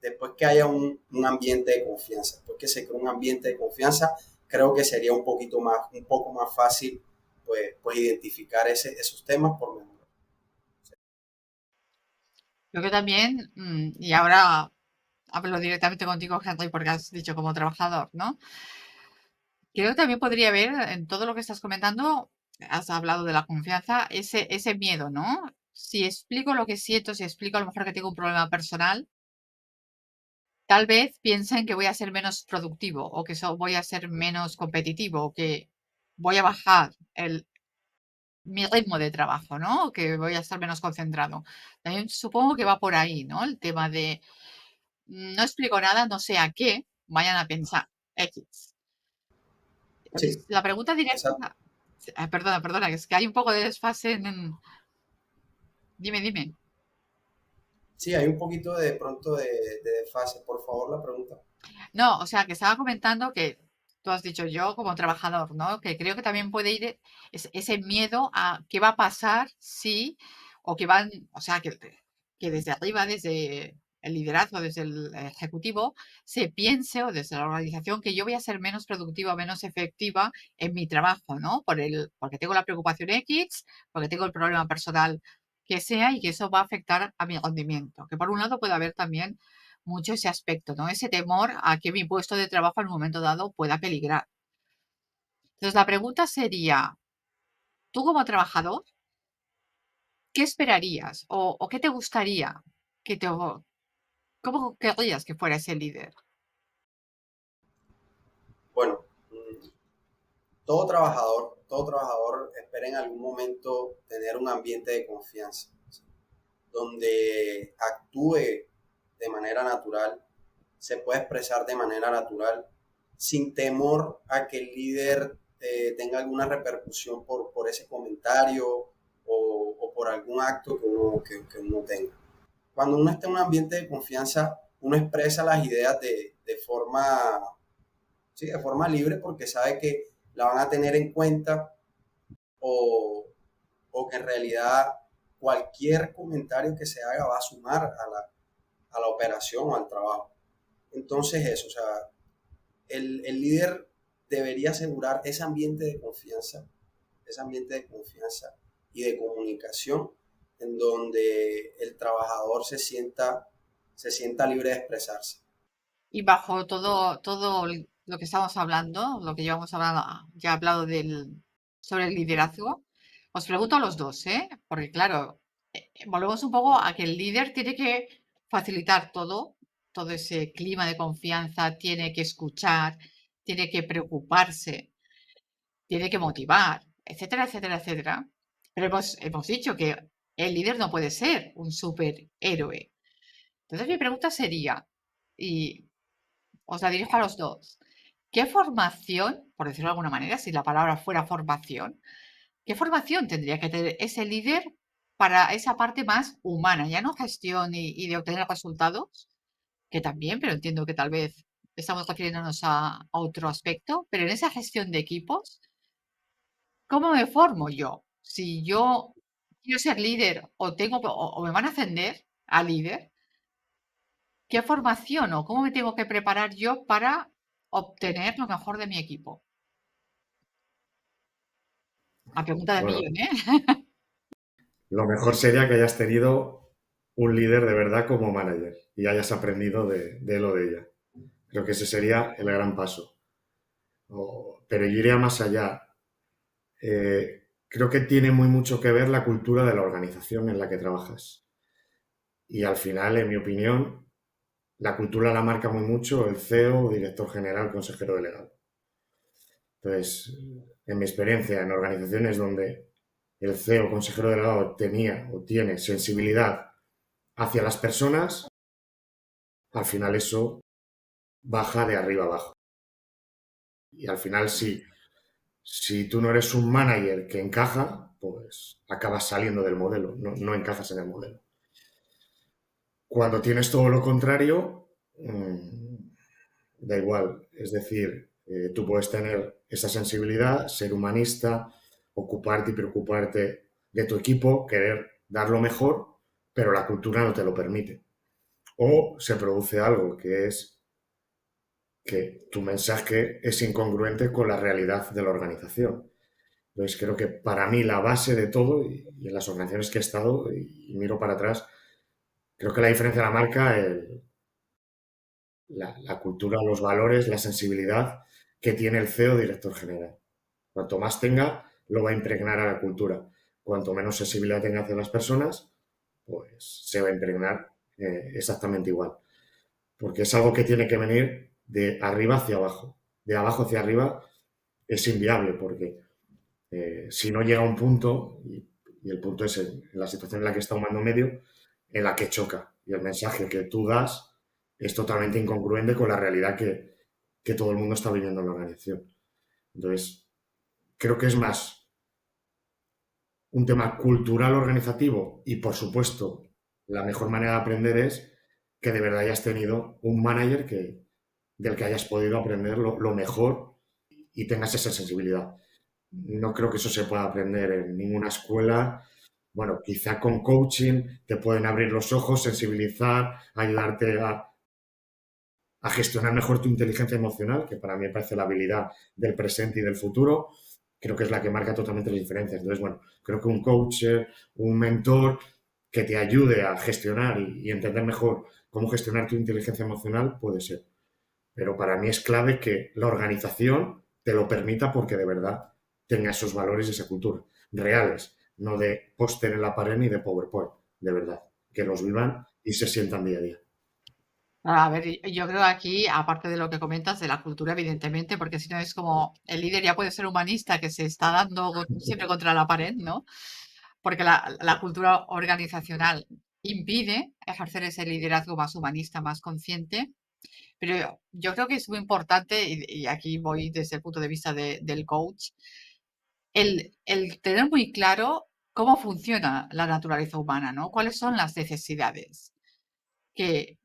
después que haya un ambiente de confianza, después que se cree un ambiente de confianza, creo que sería un poco más fácil pues identificar esos temas por mejor. Yo que también, y ahora hablo directamente contigo, Henry, porque has dicho como trabajador, ¿no? Creo que también podría haber, en todo lo que estás comentando, has hablado de la confianza, ese miedo, ¿no? Si explico lo que siento, si explico a lo mejor que tengo un problema personal, tal vez piensen que voy a ser menos productivo o que voy a ser menos competitivo o que voy a bajar mi ritmo de trabajo, ¿no? O que voy a estar menos concentrado. También supongo que va por ahí, ¿no? El tema de no explico nada, no sé a qué vayan a pensar. X. Sí, Entonces, la pregunta exacto. directa, perdona, que es que hay un poco de desfase dime, dime. Sí, hay un poquito de pronto de desfase. Por favor, la pregunta. No, o sea, que estaba comentando que tú has dicho yo como trabajador, ¿no? Que creo que también puede ir ese miedo a qué va a pasar si, o que van, o sea, que desde arriba, desde el liderazgo, desde el ejecutivo, se piense o desde la organización que yo voy a ser menos productiva, menos efectiva en mi trabajo, ¿no? Porque tengo la preocupación X, porque tengo el problema personal que sea y que eso va a afectar a mi rendimiento. Que por un lado puede haber también mucho ese aspecto, ¿no? Ese temor a que mi puesto de trabajo en un momento dado pueda peligrar. Entonces, la pregunta sería, tú como trabajador, ¿qué esperarías o qué te gustaría que te, cómo querrías que fuera ese líder? Bueno, todo trabajador espera en algún momento tener un ambiente de confianza, ¿sí? Donde actúe de manera natural, se puede expresar de manera natural, sin temor a que el líder tenga alguna repercusión por ese comentario o por algún acto que uno tenga. Cuando uno está en un ambiente de confianza, uno expresa las ideas sí, de forma libre porque sabe que la van a tener en cuenta o, o que en realidad cualquier comentario que se haga va a sumar a la operación o al trabajo. Entonces eso, o sea, el líder debería asegurar ese ambiente de confianza y de comunicación en donde el trabajador se sienta libre de expresarse. Y bajo todo lo que estamos hablando, lo que llevamos hablando, ya he hablado sobre el liderazgo, os pregunto a los dos, ¿eh? Porque claro, volvemos un poco a que el líder tiene que facilitar todo ese clima de confianza, tiene que escuchar, tiene que preocuparse, tiene que motivar, etcétera, etcétera, etcétera. Pero hemos dicho que el líder no puede ser un superhéroe. Entonces mi pregunta sería, y os la dirijo a los dos. ¿Qué formación, por decirlo de alguna manera, si la palabra fuera formación, qué formación tendría que tener ese líder para esa parte más humana, ya no gestión y de obtener resultados, que también, pero entiendo que tal vez estamos refiriéndonos a otro aspecto, pero en esa gestión de equipos, ¿cómo me formo yo? Si yo quiero ser líder o me van a ascender a líder, ¿qué formación o cómo me tengo que preparar yo para obtener lo mejor de mi equipo? La pregunta del Bueno, millón, ¿eh? lo mejor sería que hayas tenido un líder de verdad como manager y hayas aprendido de él o de ella. Creo que ese sería el gran paso. Pero yo iría más allá. Creo que tiene muy mucho que ver la cultura de la organización en la que trabajas. Y al final, en mi opinión, la cultura la marca muy mucho el CEO, director general, consejero delegado. Entonces, en mi experiencia en organizaciones donde el CEO, consejero delegado, tenía o tiene sensibilidad hacia las personas, al final eso baja de arriba abajo. Y al final, si tú no eres un manager que encaja, pues acabas saliendo del modelo, no encajas en el modelo. Cuando tienes todo lo contrario, da igual. Es decir, tú puedes tener esa sensibilidad, ser humanista, ocuparte y preocuparte de tu equipo, querer dar lo mejor, pero la cultura no te lo permite. O se produce algo que es que tu mensaje es incongruente con la realidad de la organización. Entonces creo que para mí la base de todo, y en las organizaciones que he estado, y miro para atrás, creo que la diferencia la marca la cultura, los valores, la sensibilidad que tiene el CEO director general. Cuanto más tenga, lo va a impregnar a la cultura. Cuanto menos sensibilidad tenga hacia las personas, pues se va a impregnar exactamente igual. Porque es algo que tiene que venir de arriba hacia abajo. De abajo hacia arriba es inviable porque si no llega a un punto, y el punto es en la situación en la que está un mando medio, en la que choca. Y el mensaje que tú das es totalmente incongruente con la realidad que todo el mundo está viviendo en la organización. Entonces, creo que es más un tema cultural organizativo y, por supuesto, la mejor manera de aprender es que de verdad hayas tenido un manager del que hayas podido aprender lo mejor y tengas esa sensibilidad. No creo que eso se pueda aprender en ninguna escuela. Bueno, quizá con coaching te pueden abrir los ojos, sensibilizar, ayudarte a gestionar mejor tu inteligencia emocional, que para mí me parece la habilidad del presente y del futuro. Creo que es la que marca totalmente las diferencias. Entonces, bueno, creo que un coach, un mentor que te ayude a gestionar y entender mejor cómo gestionar tu inteligencia emocional puede ser. Pero para mí es clave que la organización te lo permita porque de verdad tenga esos valores y esa cultura reales, no de póster en la pared ni de PowerPoint, de verdad, que los vivan y se sientan día a día. A ver, yo creo aquí, aparte de lo que comentas de la cultura, evidentemente, porque si no es como el líder ya puede ser humanista que se está dando siempre contra la pared, ¿no? Porque la cultura organizacional impide ejercer ese liderazgo más humanista, más consciente. Pero yo creo que es muy importante, y aquí voy desde el punto de vista del coach, el tener muy claro cómo funciona la naturaleza humana, ¿no? ¿Cuáles son las necesidades que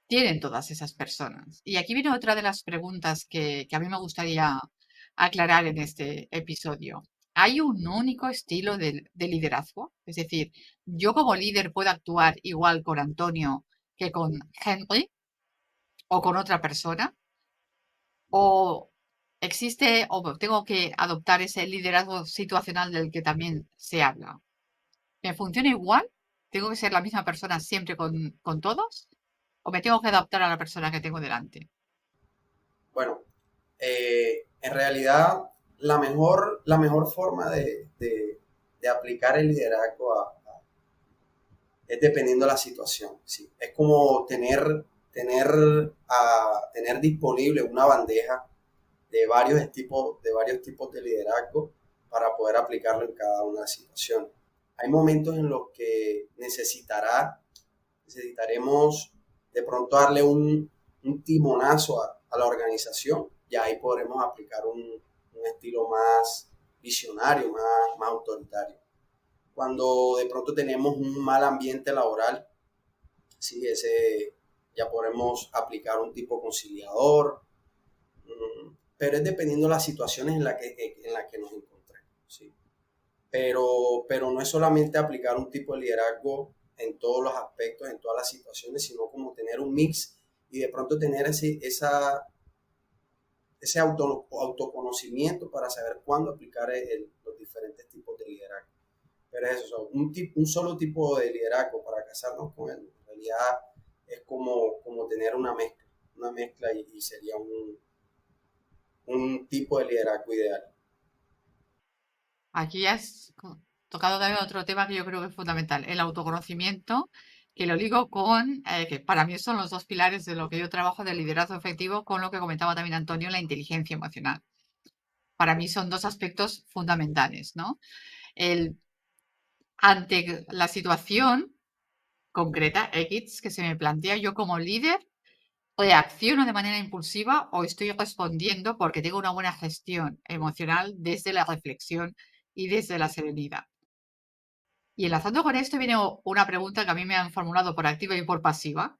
tienen todas esas personas? Y aquí viene otra de las preguntas que a mí me gustaría aclarar en este episodio. ¿Hay un único estilo de liderazgo? Es decir, ¿yo como líder puedo actuar igual con Antonio que con Henry o con otra persona? ¿O existe o tengo que adoptar ese liderazgo situacional del que también se habla? ¿Me funciona igual? ¿Tengo que ser la misma persona siempre con todos? ¿O me tengo que adaptar a la persona que tengo delante? Bueno, en realidad la mejor forma de aplicar el liderazgo es dependiendo de la situación. ¿Sí? Es como tener disponible una bandeja de varios tipos de liderazgo para poder aplicarlo en cada una de las situaciones. Hay momentos en los que necesitaremos de pronto darle un timonazo a la organización, y ahí podremos aplicar un estilo más visionario, más autoritario. Cuando de pronto tenemos un mal ambiente laboral, sí, ya podremos aplicar un tipo conciliador, pero es dependiendo de las situaciones en las que nos encontremos. sí. Pero no es solamente aplicar un tipo de liderazgo en todos los aspectos, en todas las situaciones, sino como tener un mix y de pronto tener ese autoconocimiento para saber cuándo aplicar los diferentes tipos de liderazgo. Pero es eso, un solo tipo de liderazgo para casarnos con él, en realidad es como tener una mezcla y sería un tipo de liderazgo ideal. Aquí has tocado también otro tema que yo creo que es fundamental, el autoconocimiento, que lo ligo con, que para mí son los dos pilares de lo que yo trabajo de liderazgo efectivo, con lo que comentaba también Antonio, la inteligencia emocional. Para mí son dos aspectos fundamentales, ¿no? El, ante la situación concreta X que se me plantea, yo como líder reacciono de manera impulsiva o estoy respondiendo porque tengo una buena gestión emocional desde la reflexión y desde la serenidad. Y enlazando con esto viene una pregunta que a mí me han formulado por activa y por pasiva,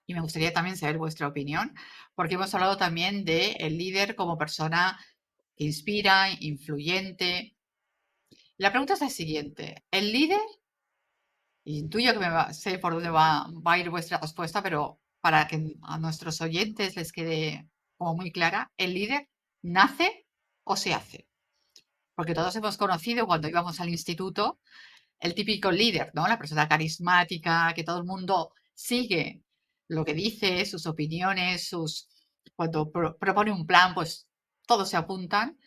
y me gustaría también saber vuestra opinión, porque hemos hablado también de el líder como persona que inspira, influyente. La pregunta es la siguiente: ¿el líder, y intuyo que sé por dónde va a ir vuestra respuesta, pero para que a nuestros oyentes les quede como muy clara, ¿el líder nace o se hace? Porque todos hemos conocido cuando íbamos al instituto el típico líder, ¿no? La persona carismática, que todo el mundo sigue lo que dice, sus opiniones, cuando propone un plan, pues todos se apuntan.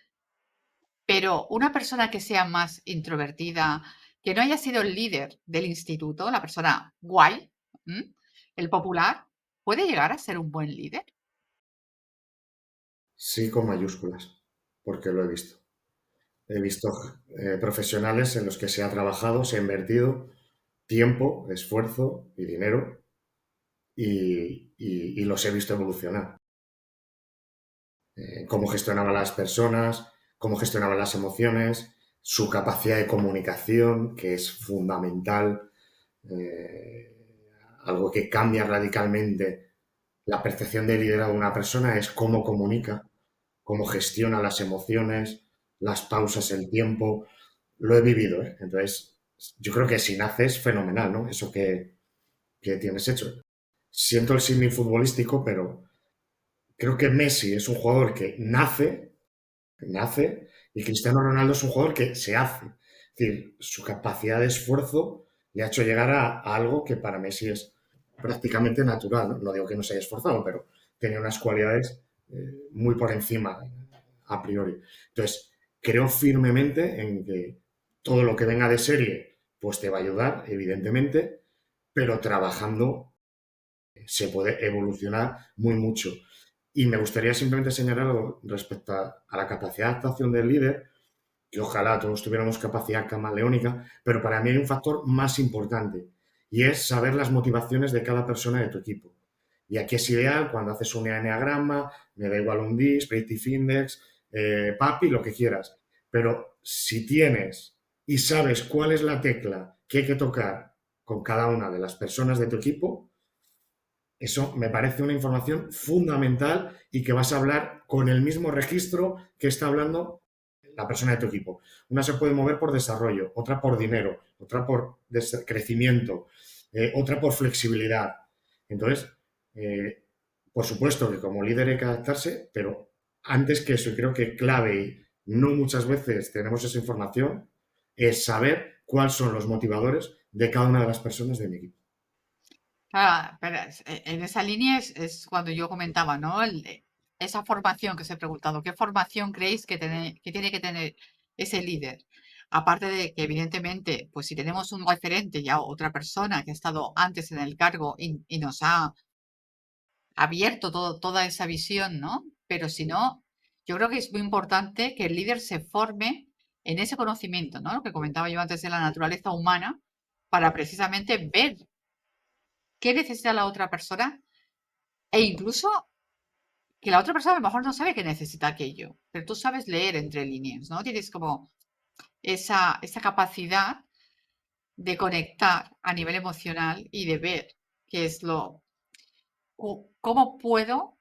Pero una persona que sea más introvertida, que no haya sido el líder del instituto, la persona guay, ¿m? El popular, ¿puede llegar a ser un buen líder? Sí, con mayúsculas, porque lo he visto. He visto profesionales en los que se ha trabajado, se ha invertido tiempo, esfuerzo y dinero y los he visto evolucionar. Cómo gestionaban las personas, cómo gestionaban las emociones, su capacidad de comunicación, que es fundamental, eh, algo que cambia radicalmente la percepción de liderazgo de una persona es cómo comunica, cómo gestiona las emociones, las pausas, el tiempo. Lo he vivido, ¿eh? Entonces, yo creo que si naces, fenomenal, ¿no? Eso que tienes hecho. Siento el símil futbolístico, pero creo que Messi es un jugador que nace, y Cristiano Ronaldo es un jugador que se hace. Es decir, su capacidad de esfuerzo le ha hecho llegar a algo que para Messi es prácticamente natural. No, no digo que no se haya esforzado, pero tenía unas cualidades muy por encima a priori. Entonces, creo firmemente en que todo lo que venga de serie, pues te va a ayudar, evidentemente, pero trabajando se puede evolucionar muy mucho. Y me gustaría simplemente señalar algo respecto a la capacidad de adaptación del líder, que ojalá todos tuviéramos capacidad camaleónica, pero para mí hay un factor más importante y es saber las motivaciones de cada persona de tu equipo. Y aquí es ideal cuando haces un enneagrama, me da igual un DISC, Predictive Index, PAPI, lo que quieras. Pero si tienes y sabes cuál es la tecla que hay que tocar con cada una de las personas de tu equipo, eso me parece una información fundamental y que vas a hablar con el mismo registro que está hablando la persona de tu equipo. Una se puede mover por desarrollo, otra por dinero, otra por crecimiento, otra por flexibilidad. Entonces, eh, por supuesto que como líder hay que adaptarse, pero antes que eso, creo que clave y no muchas veces tenemos esa información, es saber cuáles son los motivadores de cada una de las personas de mi equipo. Claro, pero en esa línea es cuando yo comentaba, ¿no? Esa formación que os he preguntado, ¿qué formación creéis que tiene que tener ese líder? Aparte de que, evidentemente, pues si tenemos un referente ya otra persona que ha estado antes en el cargo y nos ha abierto toda esa visión, ¿no? Pero si no, yo creo que es muy importante que el líder se forme en ese conocimiento, ¿no? Lo que comentaba yo antes de la naturaleza humana, para precisamente ver qué necesita la otra persona e incluso que la otra persona a lo mejor no sabe que necesita aquello, pero tú sabes leer entre líneas, ¿no? Tienes como esa capacidad de conectar a nivel emocional y de ver qué es cómo puedo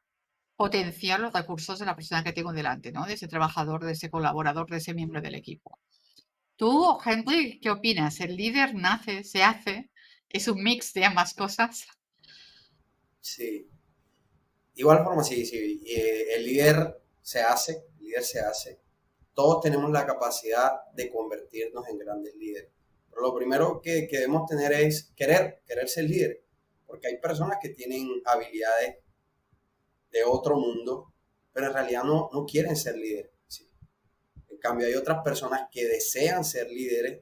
potenciar los recursos de la persona que tengo delante, ¿no? De ese trabajador, de ese colaborador, de ese miembro del equipo. Tú, Henry, ¿qué opinas? ¿El líder nace, se hace? ¿Es un mix de ambas cosas? Sí. Igual forma, sí, sí. El líder se hace, el líder se hace. Todos tenemos la capacidad de convertirnos en grandes líderes. Pero lo primero que debemos tener es querer ser líder. Porque hay personas que tienen habilidades de otro mundo, pero en realidad no quieren ser líderes. ¿Sí? En cambio, hay otras personas que desean ser líderes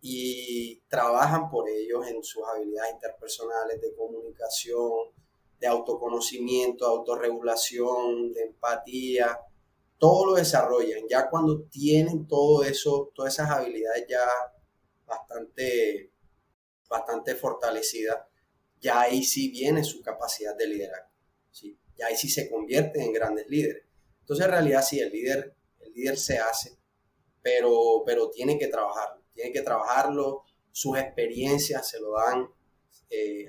y trabajan por ellos en sus habilidades interpersonales de comunicación, de autoconocimiento, de autorregulación, de empatía, todo lo desarrollan. Ya cuando tienen todo eso, todas esas habilidades ya bastante, bastante fortalecidas, ya ahí sí viene su capacidad de liderar. ¿Sí? Ya ahí sí se convierten en grandes líderes. Entonces, en realidad, sí, el líder se hace, pero tiene que trabajarlo, sus experiencias se lo dan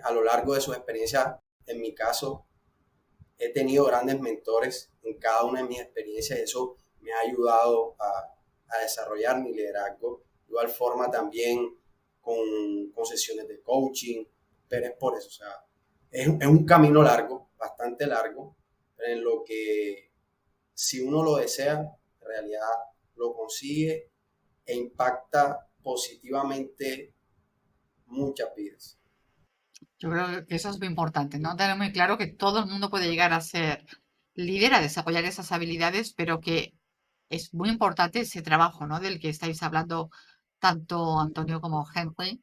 a lo largo de sus experiencias. En mi caso, he tenido grandes mentores en cada una de mis experiencias y eso me ha ayudado a desarrollar mi liderazgo. De igual forma también con sesiones de coaching, pero es por eso, o sea, es un camino largo, bastante largo, pero en lo que si uno lo desea, en realidad lo consigue e impacta positivamente muchas vidas. Yo creo que eso es muy importante, ¿no? Tener muy claro que todo el mundo puede llegar a ser líder, a desarrollar esas habilidades, pero que es muy importante ese trabajo, ¿no? Del que estáis hablando tanto Antonio como Henry.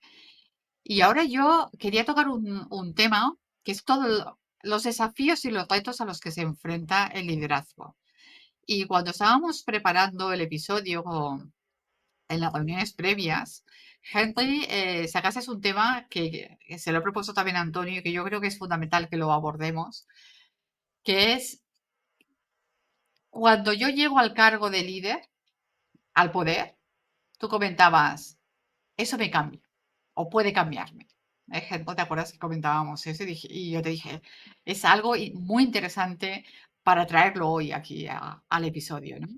Y ahora yo quería tocar un tema que es todos los desafíos y los retos a los que se enfrenta el liderazgo. Y cuando estábamos preparando el episodio en las reuniones previas, Henry, sacaste un tema que se lo he propuesto también a Antonio y que yo creo que es fundamental que lo abordemos, que es cuando yo llego al cargo de líder, al poder, tú comentabas, eso me cambia o puede cambiarme. Henry, ¿te acuerdas que comentábamos eso? Y yo te dije, es algo muy interesante para traerlo hoy aquí al episodio, ¿no?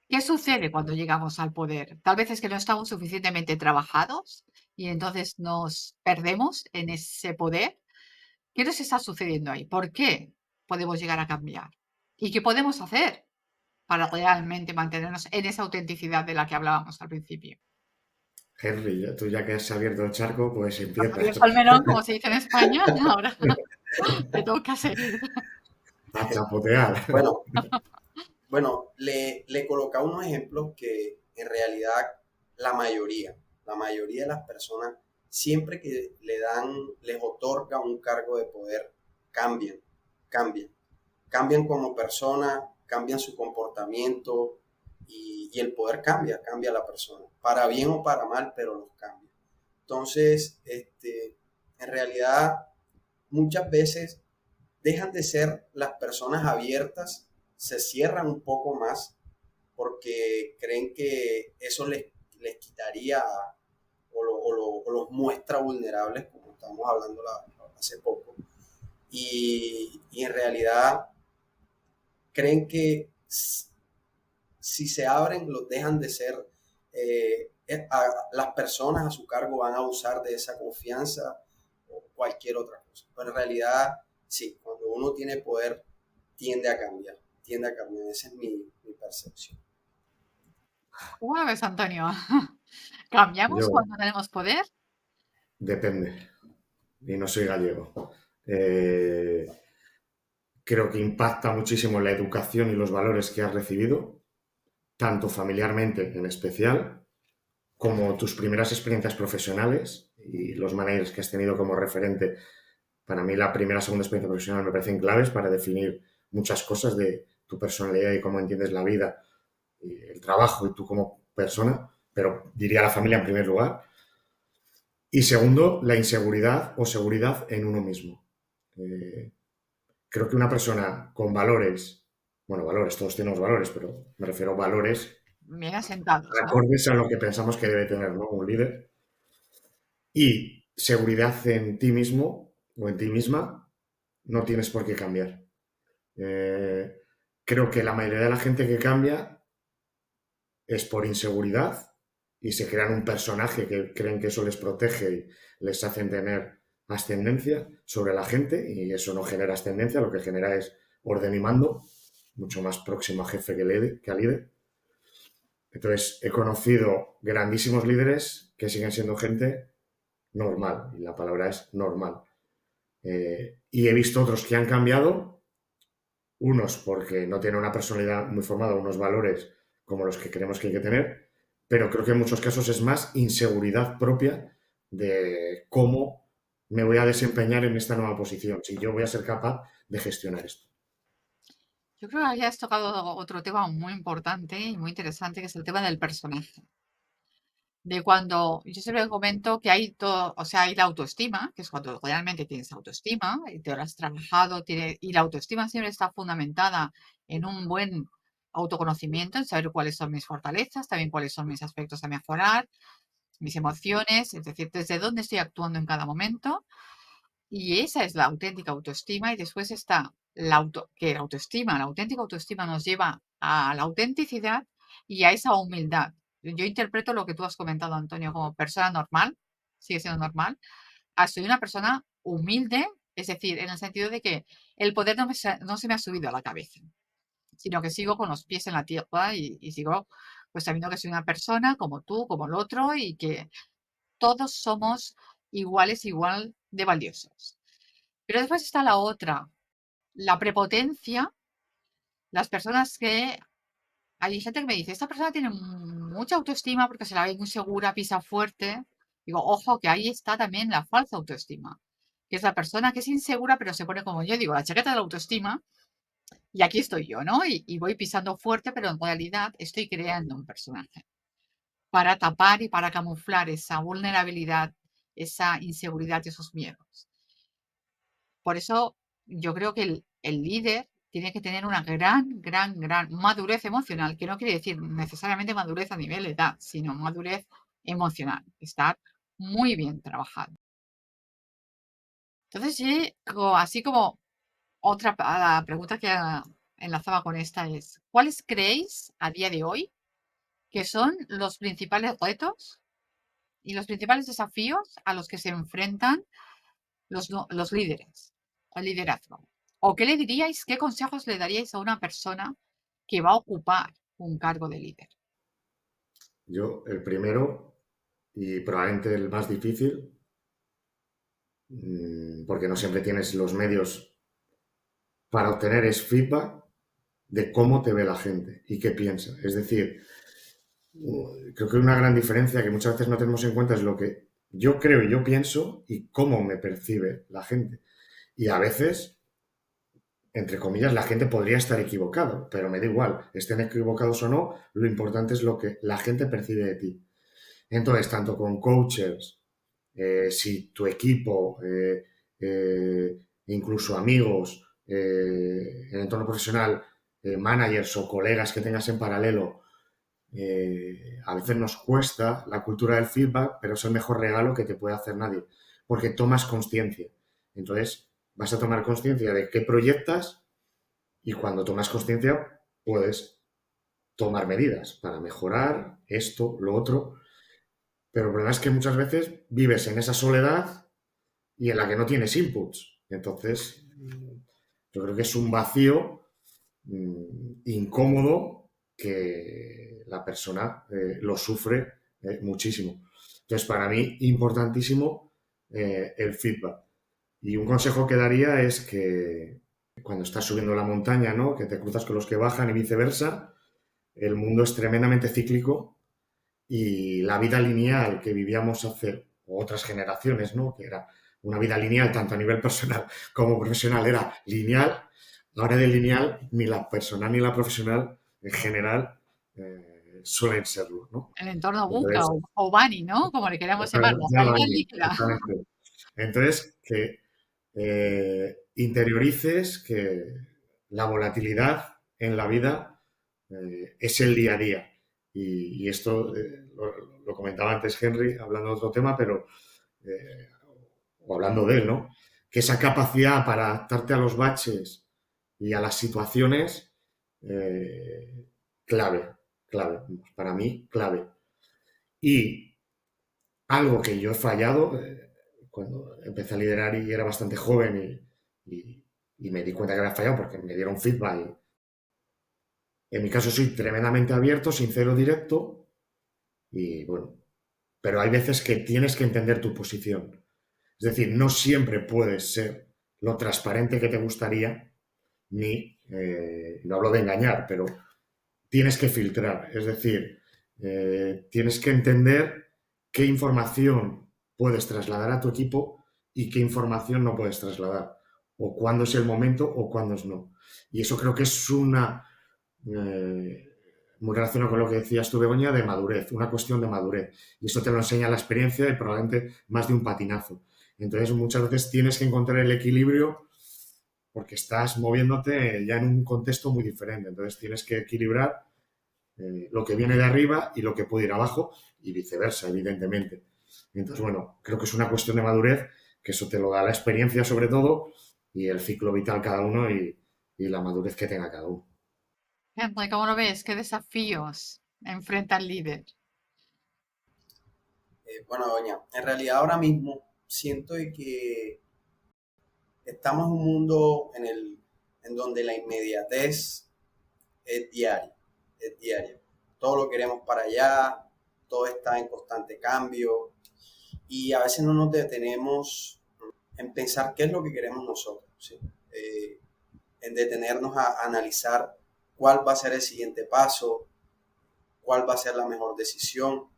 ¿Qué sucede cuando llegamos al poder? Tal vez es que no estamos suficientemente trabajados y entonces nos perdemos en ese poder. ¿Qué nos está sucediendo ahí? ¿Por qué podemos llegar a cambiar? ¿Y qué podemos hacer para realmente mantenernos en esa autenticidad de la que hablábamos al principio? Henry, tú ya que has abierto el charco, pues Has empiezas abierto el melón, como se dice en España, ahora te toca seguir. a chapotear. Bueno, bueno, le colocaba unos ejemplos que en realidad la mayoría de las personas, siempre que les otorga un cargo de poder, cambian, cambian. Cambian como persona, cambian su comportamiento y el poder cambia a la persona, para bien o para mal, pero los cambia. Entonces, en realidad, muchas veces dejan de ser las personas abiertas, se cierran un poco más porque creen que eso les quitaría o los muestra vulnerables, como estamos hablando hace poco. Y en realidad creen que si se abren, los dejan de ser, las personas a su cargo van a usar de esa confianza o cualquier otra cosa. Pero en realidad, sí, cuando uno tiene poder, tiende a cambiar. Esa es mi percepción. ¿Cómo lo ves, Antonio? ¿Cambiamos Yo, cuando tenemos poder? depende, y no soy gallego. Eh, Creo que impacta muchísimo en la educación y los valores que has recibido, tanto familiarmente en especial, como tus primeras experiencias profesionales y los managers que has tenido como referente. Para mí la primera, segunda experiencia profesional me parecen claves para definir muchas cosas de tu personalidad y cómo entiendes la vida, y el trabajo y tú como persona, pero diría la familia en primer lugar. Y segundo, la inseguridad o seguridad en uno mismo. Eh, Creo que una persona con valores, bueno, valores, todos tenemos valores, pero me refiero a valores Bien asentados, ¿no? acordes a lo que pensamos que debe tener, ¿no? Un líder. Y seguridad en ti mismo o en ti misma, no tienes por qué cambiar. Creo que la mayoría de la gente que cambia es por inseguridad y se crean un personaje que creen que eso les protege y les hacen tener ascendencia sobre la gente, y eso no genera ascendencia, lo que genera es orden y mando, mucho más próximo a jefe que a líder. Entonces, he conocido grandísimos líderes que siguen siendo gente normal, y la palabra es normal. Y he visto otros que han cambiado, unos porque no tienen una personalidad muy formada, unos valores como los que creemos que hay que tener, pero creo que en muchos casos es más inseguridad propia de cómo me voy a desempeñar en esta nueva posición, si yo voy a ser capaz de gestionar esto. Yo creo que ahí has tocado otro tema muy importante y muy interesante, que es el tema del personaje. De cuando yo siempre comento que hay todo, o sea, hay la autoestima, que es cuando realmente tienes autoestima y te lo has trabajado, y la autoestima siempre está fundamentada en un buen autoconocimiento, en saber cuáles son mis fortalezas, también cuáles son mis aspectos a mejorar, mis emociones, es decir, desde dónde estoy actuando en cada momento. Y esa es la auténtica autoestima. Y después está que la auténtica autoestima nos lleva a la autenticidad y a esa humildad. Yo interpreto lo que tú has comentado, Antonio, como persona normal, sigue siendo normal, a soy una persona humilde, es decir, en el sentido de que el poder no se me ha subido a la cabeza, sino que sigo con los pies en la tierra y sigo pues sabiendo que soy una persona como tú, como el otro, y que todos somos iguales, igual de valiosos. Pero después está la otra, la prepotencia, las personas que hay gente que me dice, esta persona tiene mucha autoestima porque se la ve muy segura, pisa fuerte. Digo, ojo, que ahí está también la falsa autoestima, que es la persona que es insegura, pero se pone como yo digo, la chaqueta de la autoestima, y aquí estoy yo, ¿no? Y voy pisando fuerte, pero en realidad estoy creando un personaje para tapar y para camuflar esa vulnerabilidad, esa inseguridad y esos miedos. Por eso yo creo que el líder tiene que tener una gran madurez emocional, que no quiere decir necesariamente madurez a nivel de edad, sino madurez emocional, estar muy bien trabajado. Entonces, sí, así como la pregunta que enlazaba con esta es, ¿cuáles creéis a día de hoy que son los principales retos y los principales desafíos a los que se enfrentan los líderes, el liderazgo? ¿O qué le diríais, qué consejos le daríais a una persona que va a ocupar un cargo de líder? Yo, el primero, y probablemente el más difícil, porque no siempre tienes los medios para obtener, es feedback de cómo te ve la gente y qué piensa. Es decir, creo que una gran diferencia que muchas veces no tenemos en cuenta es lo que yo creo y yo pienso y cómo me percibe la gente. Y a veces, entre comillas, la gente podría estar equivocado, pero me da igual, estén equivocados o no, lo importante es lo que la gente percibe de ti. Entonces, tanto con coaches, si tu equipo, incluso amigos, en el entorno profesional, managers o colegas que tengas en paralelo, a veces nos cuesta la cultura del feedback, pero es el mejor regalo que te puede hacer nadie, porque tomas conciencia. Entonces, vas a tomar conciencia de qué proyectas, y cuando tomas conciencia puedes tomar medidas para mejorar esto, lo otro. Pero el problema es que muchas veces vives en esa soledad y en la que no tienes inputs. Entonces, yo creo que es un vacío incómodo que la persona lo sufre muchísimo. Entonces, para mí, importantísimo el feedback. Y un consejo que daría es que cuando estás subiendo la montaña, ¿no?, que te cruzas con los que bajan y viceversa, el mundo es tremendamente cíclico, y la vida lineal que vivíamos hace otras generaciones, ¿no?, que era una vida lineal tanto a nivel personal como profesional, era lineal. Ahora de lineal ni la personal ni la profesional en general suelen serlo, ¿no? El entorno VUCA Entonces, o BANI, ¿no? Como le queramos llamar, la realidad líquida. exactamente. Entonces, que interiorices que la volatilidad en la vida es el día a día. Y esto lo comentaba antes Henry, hablando de otro tema, pero o hablando de él, ¿no? Que esa capacidad para adaptarte a los baches y a las situaciones, clave, para mí, clave. Y algo que yo he fallado, cuando empecé a liderar y era bastante joven y me di cuenta que había fallado porque me dieron feedback. En mi caso soy tremendamente abierto, sincero, directo y bueno, pero hay veces que tienes que entender tu posición. Es decir, no siempre puedes ser lo transparente que te gustaría, ni, no hablo de engañar, pero tienes que filtrar. Es decir, tienes que entender qué información puedes trasladar a tu equipo y qué información no puedes trasladar. O cuándo es el momento o cuándo es no. Y eso creo que es muy relacionado con lo que decías tú, Begoña, de madurez, una cuestión de madurez. Y eso te lo enseña la experiencia y probablemente más de un patinazo. Entonces, muchas veces tienes que encontrar el equilibrio porque estás moviéndote ya en un contexto muy diferente. Entonces, tienes que equilibrar lo que viene de arriba y lo que puede ir abajo y viceversa, evidentemente. Entonces, bueno, creo que es una cuestión de madurez, que eso te lo da la experiencia sobre todo y el ciclo vital cada uno y la madurez que tenga cada uno. Henry, ¿cómo lo ves? ¿Qué desafíos enfrenta el líder? Bueno, doña, en realidad ahora mismo siento de que estamos en un mundo en donde la inmediatez es diaria, es diaria. Todo lo queremos para allá, todo está en constante cambio y a veces no nos detenemos en pensar qué es lo que queremos nosotros, ¿sí? En detenernos a analizar cuál va a ser el siguiente paso, cuál va a ser la mejor decisión,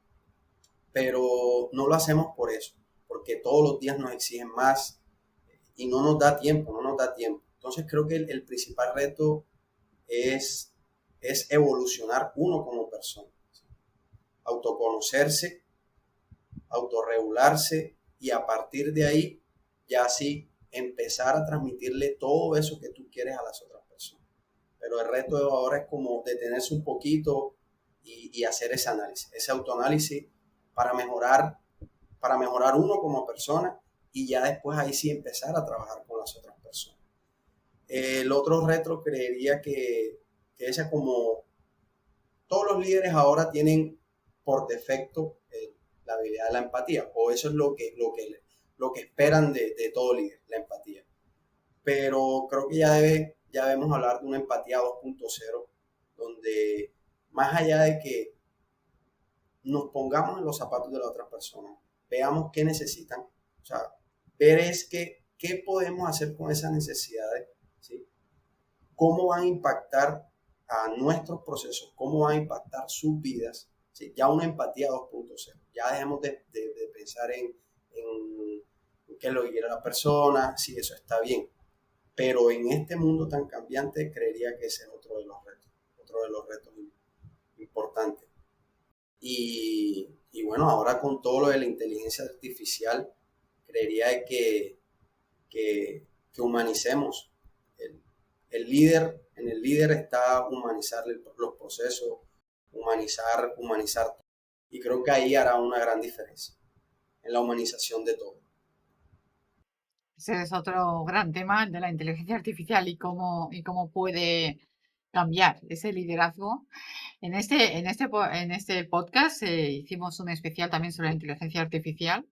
pero no lo hacemos por eso, porque todos los días nos exigen más y no nos da tiempo, no nos da tiempo. Entonces creo que el principal reto es, es evolucionar uno como persona, autoconocerse, autorregularse y a partir de ahí ya así empezar a transmitirle todo eso que tú quieres a las otras personas. Pero el reto de ahora es como detenerse un poquito y hacer ese análisis, ese autoanálisis para mejorar uno como persona y ya después ahí sí empezar a trabajar con las otras personas. El otro reto creería que ese como todos los líderes ahora tienen por defecto la habilidad de la empatía, o eso es lo que esperan de todo líder, la empatía. Pero creo que ya debemos hablar de una empatía 2.0, donde más allá de que nos pongamos en los zapatos de la otra persona, veamos qué necesitan, o sea, ver es qué podemos hacer con esas necesidades, ¿sí? Cómo van a impactar a nuestros procesos, cómo van a impactar sus vidas, ¿sí? Ya una empatía 2.0, ya dejemos de pensar en qué es lo que quiere la persona, si eso está bien, pero en este mundo tan cambiante creería que ese es otro de los retos importantes. Y bueno, ahora con todo lo de la inteligencia artificial, creería que humanicemos. El, en el líder está humanizar los procesos, humanizar todo. Y creo que ahí hará una gran diferencia en la humanización de todo. Ese es otro gran tema, el de la inteligencia artificial y cómo puede cambiar ese liderazgo. En este podcast hicimos un especial también sobre la inteligencia artificial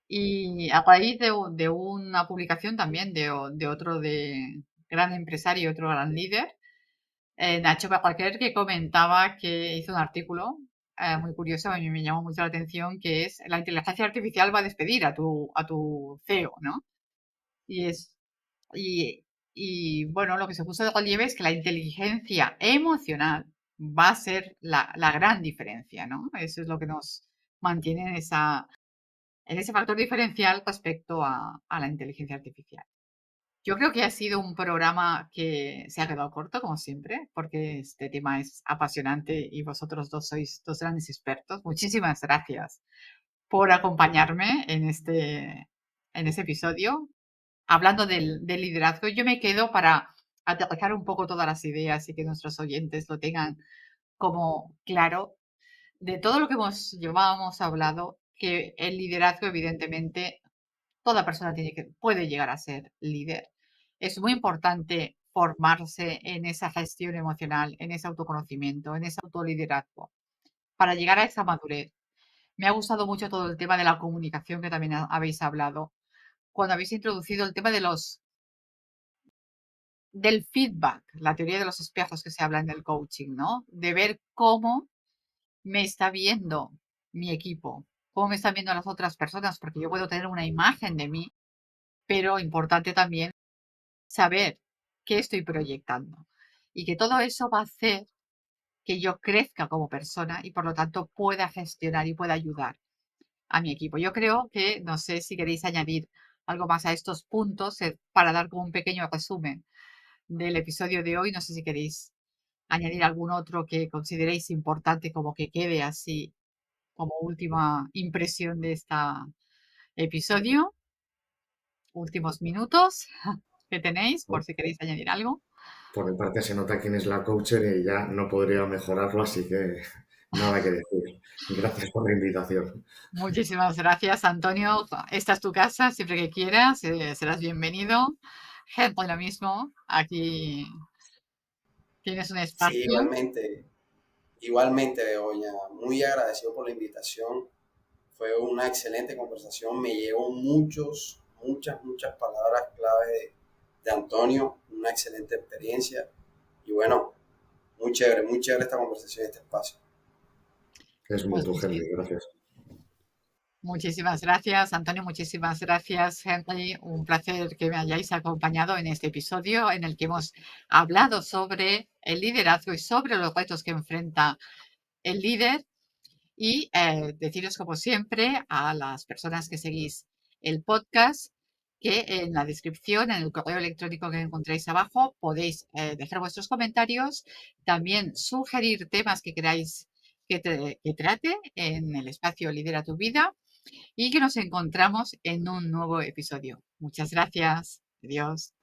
y a raíz de una publicación también de otro gran empresario, otro gran líder, Nacho Pacualquier, que comentaba que hizo un artículo muy curioso, a mí me llamó mucho la atención, que es la inteligencia artificial va a despedir a tu CEO, ¿no? Y es y, y bueno, lo que se puso de relieve es que la inteligencia emocional va a ser la gran diferencia, ¿no? Eso es lo que nos mantiene en ese factor diferencial respecto a la inteligencia artificial. Yo creo que ha sido un programa que se ha quedado corto, como siempre, porque este tema es apasionante y vosotros dos sois dos grandes expertos. Muchísimas gracias por acompañarme en este episodio. Hablando del liderazgo, yo me quedo para aterrizar un poco todas las ideas y que nuestros oyentes lo tengan como claro de todo lo que llevábamos hablado, que el liderazgo, evidentemente, toda persona puede llegar a ser líder. Es muy importante formarse en esa gestión emocional, en ese autoconocimiento, en ese autoliderazgo, para llegar a esa madurez. Me ha gustado mucho todo el tema de la comunicación que también habéis hablado. Cuando habéis introducido el tema del feedback, la teoría de los espejos que se habla en el coaching, ¿no? De ver cómo me está viendo mi equipo, cómo me están viendo las otras personas, porque yo puedo tener una imagen de mí, pero importante también saber qué estoy proyectando. Y que todo eso va a hacer que yo crezca como persona y por lo tanto pueda gestionar y pueda ayudar a mi equipo. Yo creo que, no sé si queréis añadir algo más a estos puntos para dar como un pequeño resumen del episodio de hoy. No sé si queréis añadir algún otro que consideréis importante como que quede así como última impresión de este episodio. Últimos minutos que tenéis por si queréis añadir algo. Por mi parte se nota quién es la coacher y ya no podría mejorarlo, así que nada que decir. Gracias por la invitación. Muchísimas gracias, Antonio. Esta es tu casa, siempre que quieras, serás bienvenido. Henry, lo mismo. Aquí tienes un Sí, espacio. igualmente, Begoña, muy agradecido por la invitación. Fue una excelente conversación. Me llevo muchas palabras clave de Antonio. Una excelente experiencia. Y bueno, muy chévere esta conversación y este espacio. Es Pues mutuo, muchi- Henry, gracias. muchísimas gracias, Antonio. Muchísimas gracias, Henry. Un placer que me hayáis acompañado en este episodio en el que hemos hablado sobre el liderazgo y sobre los retos que enfrenta el líder. Y deciros, como siempre, a las personas que seguís el podcast, que en la descripción, en el correo electrónico que encontráis abajo, podéis dejar vuestros comentarios, también sugerir temas que queráis que trate en el espacio Lidera tu Vida y que nos encontramos en un nuevo episodio. Muchas gracias. Adiós.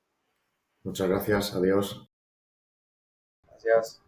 Muchas gracias, adiós. Gracias.